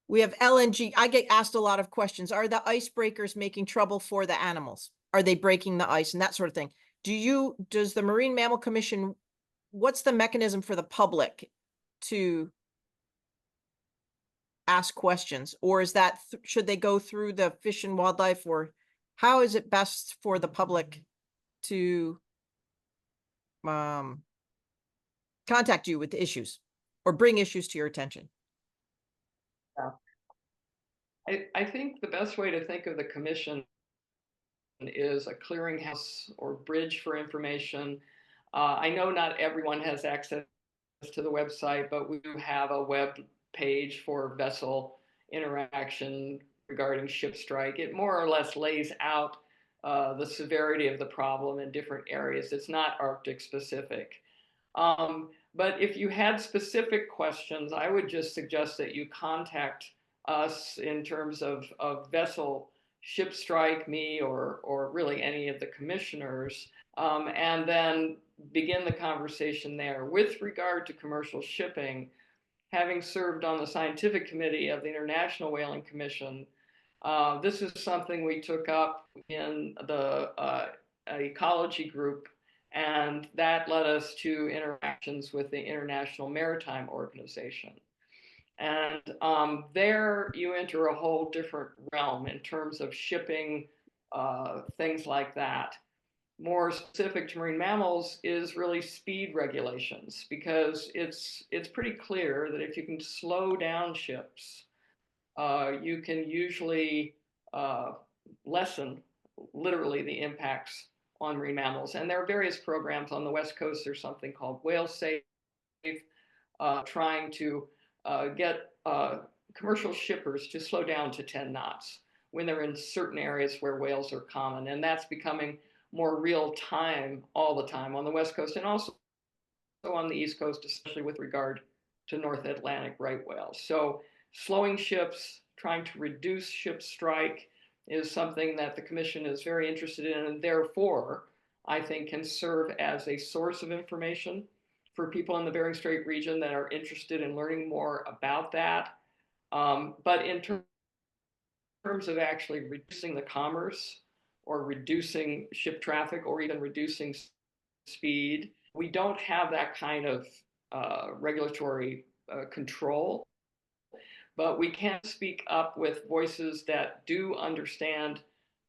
we have LNG. I get asked a lot of questions. Are the icebreakers making trouble for the animals? Are they breaking the ice and that sort of thing? Does the Marine Mammal Commission, what's the mechanism for the public to ask questions? Or is that, should they go through the Fish and Wildlife, or how is it best for the public to contact you with issues or bring issues to your attention? I think the best way to think of the commission is a clearinghouse or bridge for information. I know not everyone has access to the website, but we do have a web page for vessel interaction regarding ship strike. It more or less lays out the severity of the problem in different areas. It's not Arctic specific. But if you had specific questions, I would just suggest that you contact us in terms of vessel ship strike, me, or really any of the commissioners, and then begin the conversation there. With regard to commercial shipping, having served on the scientific committee of the International Whaling Commission, this is something we took up in the ecology group, and that led us to interactions with the International Maritime Organization. And there you enter a whole different realm in terms of shipping, things like that. More specific to marine mammals is really speed regulations, because it's pretty clear that if you can slow down ships, you can usually lessen literally the impacts on marine mammals. And there are various programs on the West Coast. There's something called Whale Safe, trying to get commercial shippers to slow down to 10 knots when they're in certain areas where whales are common. And that's becoming more real time all the time on the West Coast, and also on the East Coast, especially with regard to North Atlantic right whales. So slowing ships, trying to reduce ship strike is something that the Commission is very interested in, and therefore I think can serve as a source of information for people in the Bering Strait region that are interested in learning more about that. But in terms of actually reducing the commerce or reducing ship traffic or even reducing speed, we don't have that kind of regulatory control. But we can speak up with voices that do understand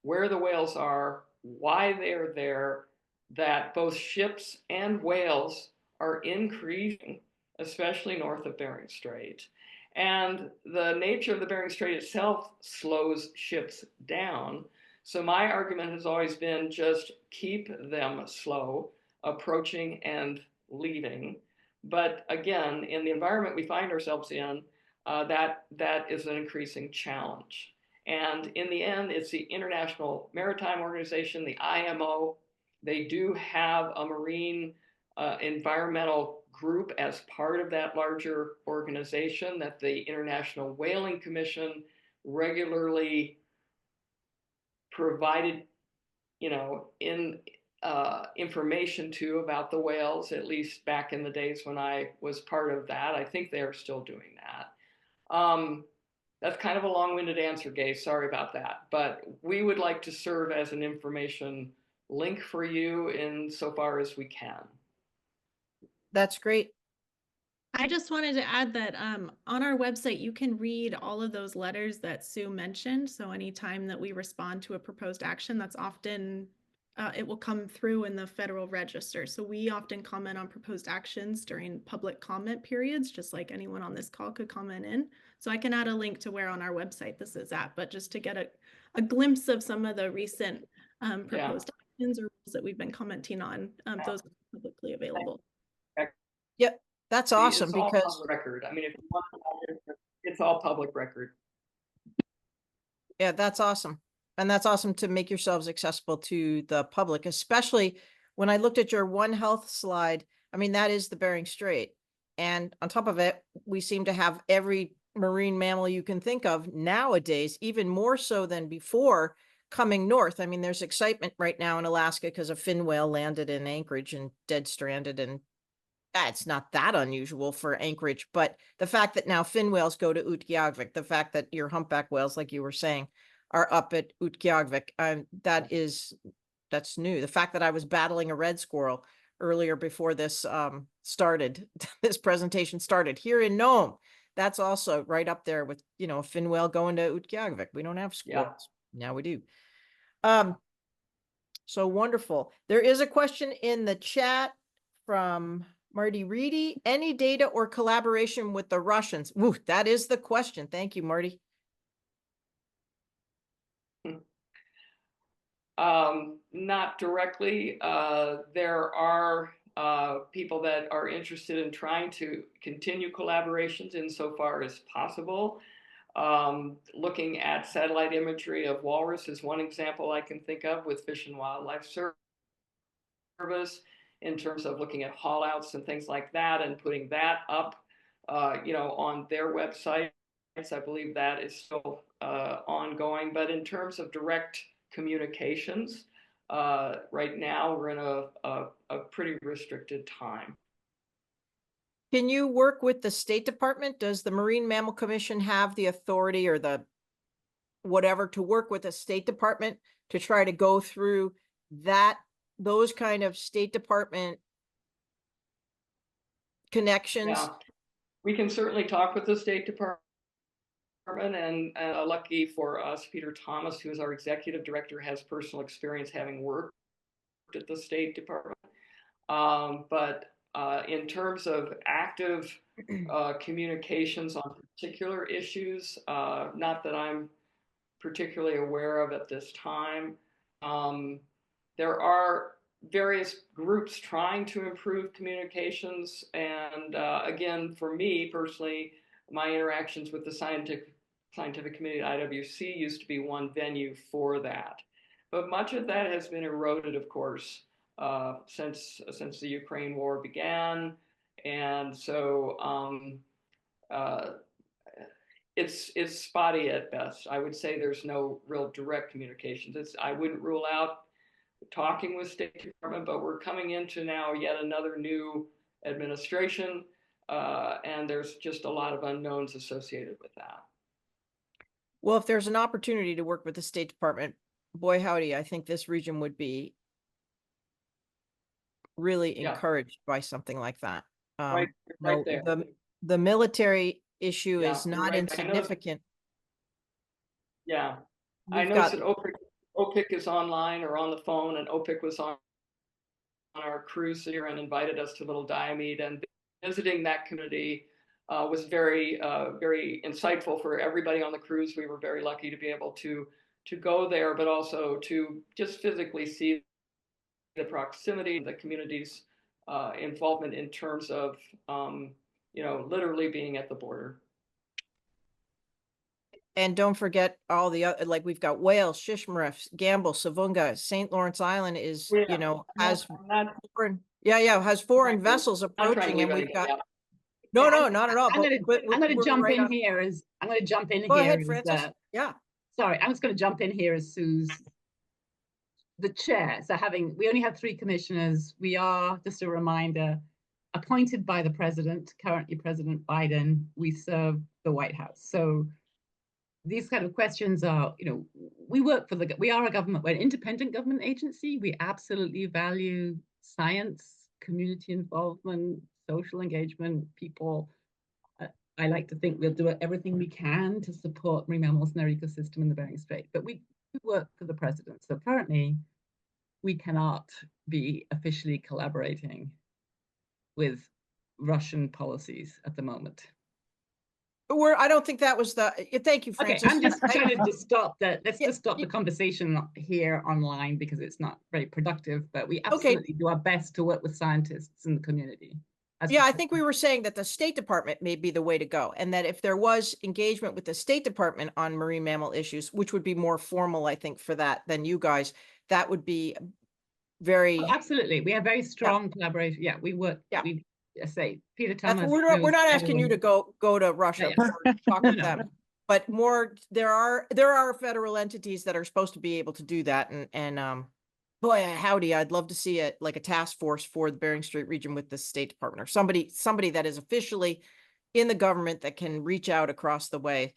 where the whales are, why they're there, that both ships and whales are increasing, especially north of Bering Strait. And the nature of the Bering Strait itself slows ships down. So my argument has always been just keep them slow, approaching and leaving. But again, in the environment we find ourselves in, that is an increasing challenge. And in the end, it's the International Maritime Organization, the IMO. They do have a marine environmental group as part of that larger organization that the International Whaling Commission regularly provided, information to about the whales, at least back in the days when I was part of that. I think they are still doing that. That's kind of a long-winded answer, Gay. Sorry about that. But we would like to serve as an information link for you insofar as we can. That's great. I just wanted to add that on our website, you can read all of those letters that Sue mentioned. So anytime that we respond to a proposed action, that's often, it will come through in the Federal Register. So we often comment on proposed actions during public comment periods, just like anyone on this call could comment in. So I can add a link to where on our website this is at, but just to get a glimpse of some of the recent proposed actions or rules that we've been commenting on, those are publicly available. Yep. That's awesome. It's all because public record. I mean, if you want to, it's all public record. yeah, that's awesome. And that's awesome to make yourselves accessible to the public, especially when I looked at your One Health slide. I mean, that is the Bering Strait. And on top of it, we seem to have every marine mammal you can think of nowadays, even more so than before, coming north. I mean, there's excitement right now in Alaska because a fin whale landed in Anchorage and dead stranded, and it's not that unusual for Anchorage, but the fact that now fin whales go to Utqiagvik, the fact that your humpback whales, like you were saying, are up at Utqiagvik, that's new. The fact that I was battling a red squirrel earlier before this started, this presentation started here in Nome, that's also right up there with, a fin whale going to Utqiagvik. We don't have squirrels. Now we do. So wonderful. There is a question in the chat from Marty Reedy. Any data or collaboration with the Russians? Woo, that is the question. Thank you, Marty. Not directly. There are people that are interested in trying to continue collaborations insofar as possible. Looking at satellite imagery of walrus is one example I can think of with Fish and Wildlife Service in terms of looking at haul outs and things like that and putting that up, on their websites. I believe that is still ongoing. But in terms of direct communications, right now we're in a pretty restricted time. Can you work with the State Department? Does the Marine Mammal Commission have the authority or the whatever to work with the State Department to try to go through those kind of State Department connections? Yeah, we can certainly talk with the State Department, and lucky for us, Peter Thomas, who is our executive director, has personal experience having worked at the State Department. But in terms of active communications on particular issues, not that I'm particularly aware of at this time. There are various groups trying to improve communications. And again, for me personally, my interactions with the scientific community at IWC used to be one venue for that. But much of that has been eroded, of course, since the Ukraine war began. And so it's spotty at best. I would say there's no real direct communications. I wouldn't rule out talking with State Department, but we're coming into now yet another new administration, and there's just a lot of unknowns associated with that. Well, if there's an opportunity to work with the State Department, boy, howdy, I think this region would be really encouraged by something like that. Right there. The military issue Yeah, is not insignificant. Yeah, I know that OPIC is online or on the phone, and OPIC was on our cruise here and invited us to Little Diomede, and visiting that community was very, very insightful for everybody on the cruise. We were very lucky to be able to go there, but also to just physically see the proximity, the community's involvement in terms of, literally being at the border. And don't forget all the other, like we've got Wales, Shishmaref, Gamble, Savunga, St. Lawrence Island is, has foreign vessels approaching, and we've got. No, not at all. I'm going to jump in here. Go ahead, Francis. Yeah. Sorry, I'm just going to jump in here as Sue's the chair. So we only have 3 commissioners. We are, just a reminder, appointed by the president, currently President Biden. We serve the White House. So these kind of questions are, we are a government, we're an independent government agency. We absolutely value science, community involvement, social engagement, people. I like to think we'll do everything we can to support marine mammals and their ecosystem in the Bering Strait, but we work for the president. So currently, we cannot be officially collaborating with Russian policies at the moment. I don't think that was thank you, Francis. Okay, I'm just trying to stop let's just stop the conversation here online because it's not very productive, but we absolutely do our best to work with scientists in the community. Yeah, I think we were saying that the State Department may be the way to go, and that if there was engagement with the State Department on marine mammal issues, which would be more formal, I think, for that than you guys, that would be very. Absolutely. We have very strong collaboration. Yeah, we work. Yeah. I say Peter Thomas. We're not asking you to go to Russia or talk with them, but more there are federal entities that are supposed to be able to do that, and boy, howdy, I'd love to see a task force for the Bering Strait region with the State Department, or somebody that is officially in the government that can reach out across the way.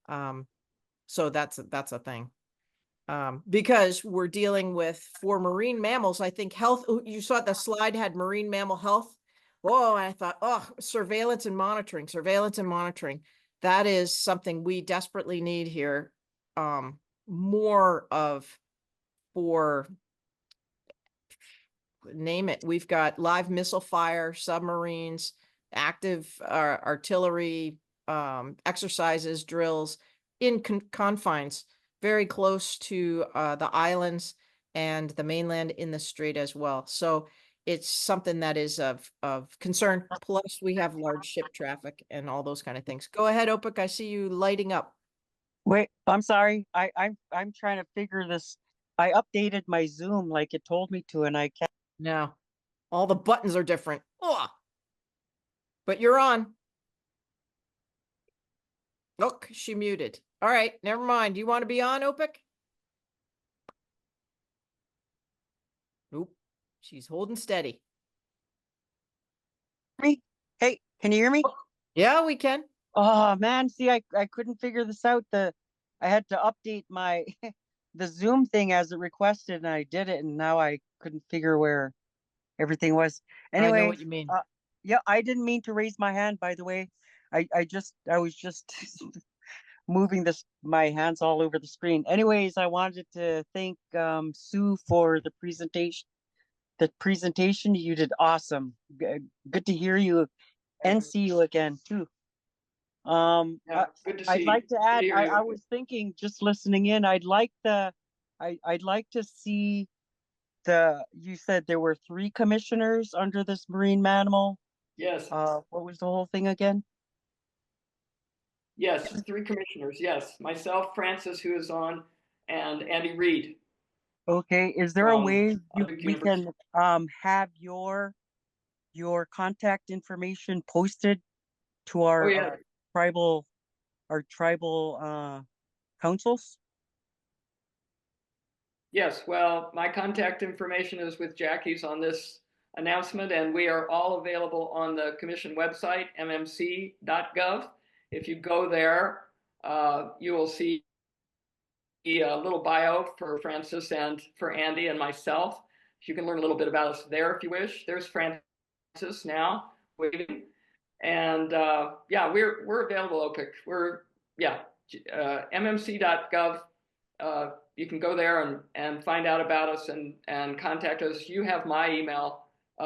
So that's a thing. Because we're dealing with, for marine mammals, I think health, you saw the slide had marine mammal health. Oh, I thought, surveillance and monitoring. That is something we desperately need here. More of, for, name it. We've got live missile fire, submarines, active artillery, exercises, drills in confines, very close to the islands and the mainland in the strait as well. So it's something that is of concern. Plus, we have large ship traffic and all those kind of things. Go ahead, OPIC. I see you lighting up. Wait, I'm sorry. I'm trying to figure this. I updated my Zoom like it told me to, and I can't. No, all the buttons are different. Ugh. But you're on. Look, she muted. All right, never mind. Do you want to be on, Opik? Nope. She's holding steady. Me? Hey, can you hear me? Yeah, we can. Oh man, see, I couldn't figure this out. I had to update my the Zoom thing as it requested, and I did it, and now I couldn't figure where everything was. I know Anyway, what you mean. yeah, I didn't mean to raise my hand, by the way. I was just moving my hands all over the screen. Anyways, I wanted to thank Sue for the presentation. The presentation you did awesome. Good to hear you and see you again too. Yeah, good to see I'd you. like to Good to add, hear I you. was thinking, just listening in, I'd like to see you said there were 3 commissioners under this marine mammal. Yes, What was the whole thing again? yes, 3 commissioners. Yes, myself, Francis, who is on, and Andy Reid Okay, is there a from way Duke we University. can have your contact information posted to Oh, yeah. tribal councils? Yes, well, my contact information is with Jackie's on this announcement, and we are all available on the commission website, mmc.gov. If you go there, you will see a little bio for Francis and for Andy and myself. You can learn a little bit about us there if you wish. There's Francis now waiting, and yeah, we're available. OPIC. We're mmc.gov. You can go there and find out about us and contact us. You have my email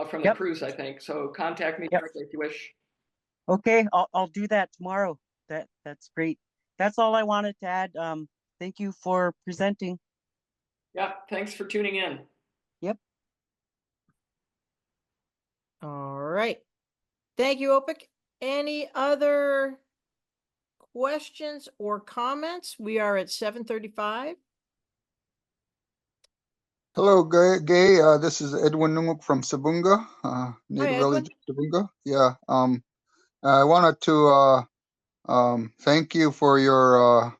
from the Yep, cruise, I think. So contact me yep. directly if you wish. Okay, I'll do that tomorrow. That's great. That's all I wanted to add. Thank you for presenting. Yeah, thanks for tuning in. Yep. All right. Thank you, Opik. Any other questions or comments? We are at 7:35. Hello, Gay. This is Edwin Nunguk from Sabunga, native Edwin. village of Sabunga. Yeah. I wanted to thank you for your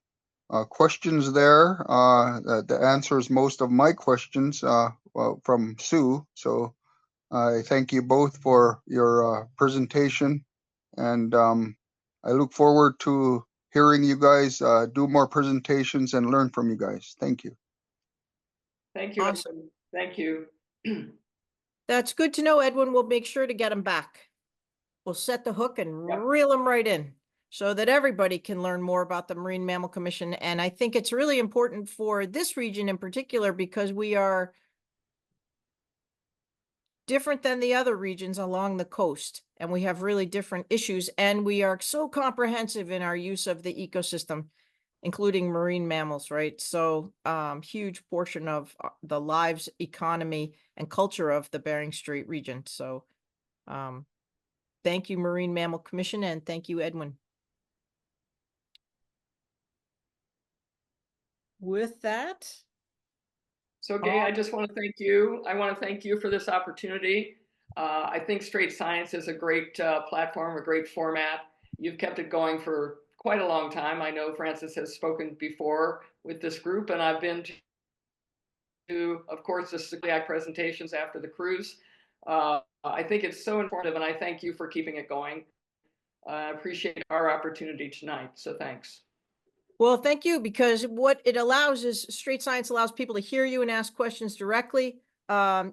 questions there. The answers most of my questions well, from Sue. So I thank you both for your presentation, and I look forward to hearing you guys do more presentations and learn from you guys. Thank you. Thank you, Awesome. Edwin. Thank you. That's good to know, Edwin. We'll make sure to get them back. We'll set the hook and Yep. reel them right in so that everybody can learn more about the Marine Mammal Commission. And I think it's really important for this region in particular because we are different than the other regions along the coast, and we have really different issues, and we are so comprehensive in our use of the ecosystem, including marine mammals, right? So huge portion of the lives, economy, and culture of the Bering Strait region. So thank you, Marine Mammal Commission, and thank you, Edwin. With that. So, Gay, I just want to thank you. I want to thank you for this opportunity. I think Straight Science is a great platform, a great format. You've kept it going for quite a long time. I know Francis has spoken before with this group, and I've been to, of course, the SICLIAC presentations after the cruise. I think it's so informative, and I thank you for keeping it going. I appreciate our opportunity tonight, so thanks. Well, thank you, because what it allows is Straight Science allows people to hear you and ask questions directly.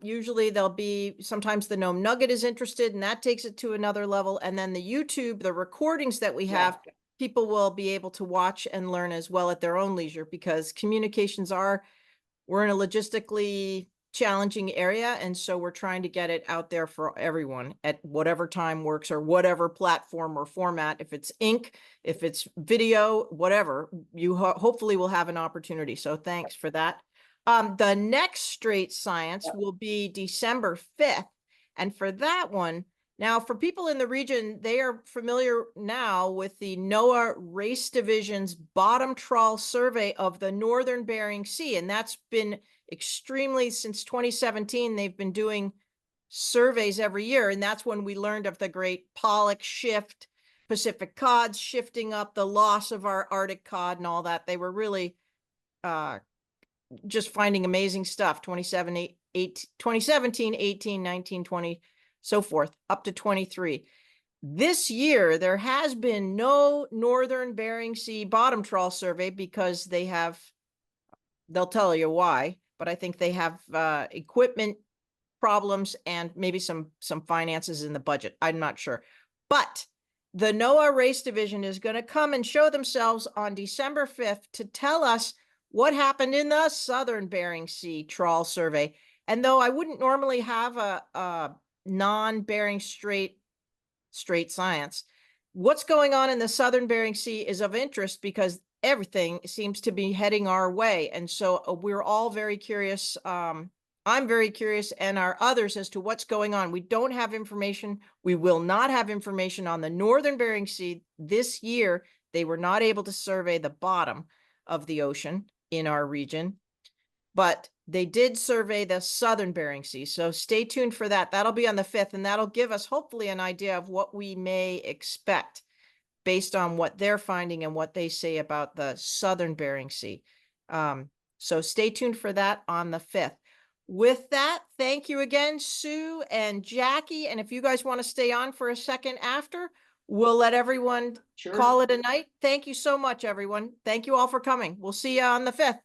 Usually there'll be, sometimes the Gnome Nugget is interested and that takes it to another level. And then the YouTube, the recordings that we have, people will be able to watch and learn as well at their own leisure, because communications we're in a logistically challenging area. And so we're trying to get it out there for everyone at whatever time works or whatever platform or format. If it's ink, if it's video, whatever, you hopefully will have an opportunity. So thanks for that. The next Straight Science will be December 5th. And for that one, Now, for people in the region, they are familiar now with the NOAA Race Division's bottom trawl survey of the northern Bering Sea. And that's been extremely, since 2017, they've been doing surveys every year. And that's when we learned of the great pollock shift, Pacific cods shifting up, the loss of our Arctic cod and all that. They were really just finding amazing stuff. 2017, 18, 19, 20, so forth, up to 23. This year, there has been no northern Bering Sea bottom trawl survey because they'll tell you why, but I think they have equipment problems and maybe some finances in the budget. I'm not sure. But the NOAA Race Division is going to come and show themselves on December 5th to tell us what happened in the southern Bering Sea trawl survey. And though I wouldn't normally have a non-Bering Strait science, what's going on in the southern Bering Sea is of interest because everything seems to be heading our way. And so we're all very curious. I'm very curious, and our others, as to what's going on. We don't have information. We will not have information on the northern Bering Sea this year. They were not able to survey the bottom of the ocean in our region, but they did survey the southern Bering Sea. So stay tuned for that. That'll be on the 5th, and that'll give us hopefully an idea of what we may expect based on what they're finding and what they say about the southern Bering Sea. So stay tuned for that on the 5th. With that, thank you again, Sue and Jackie. And if you guys want to stay on for a second after, we'll let everyone Sure. call it a night. Thank you so much, everyone. Thank you all for coming. We'll see you on the 5th.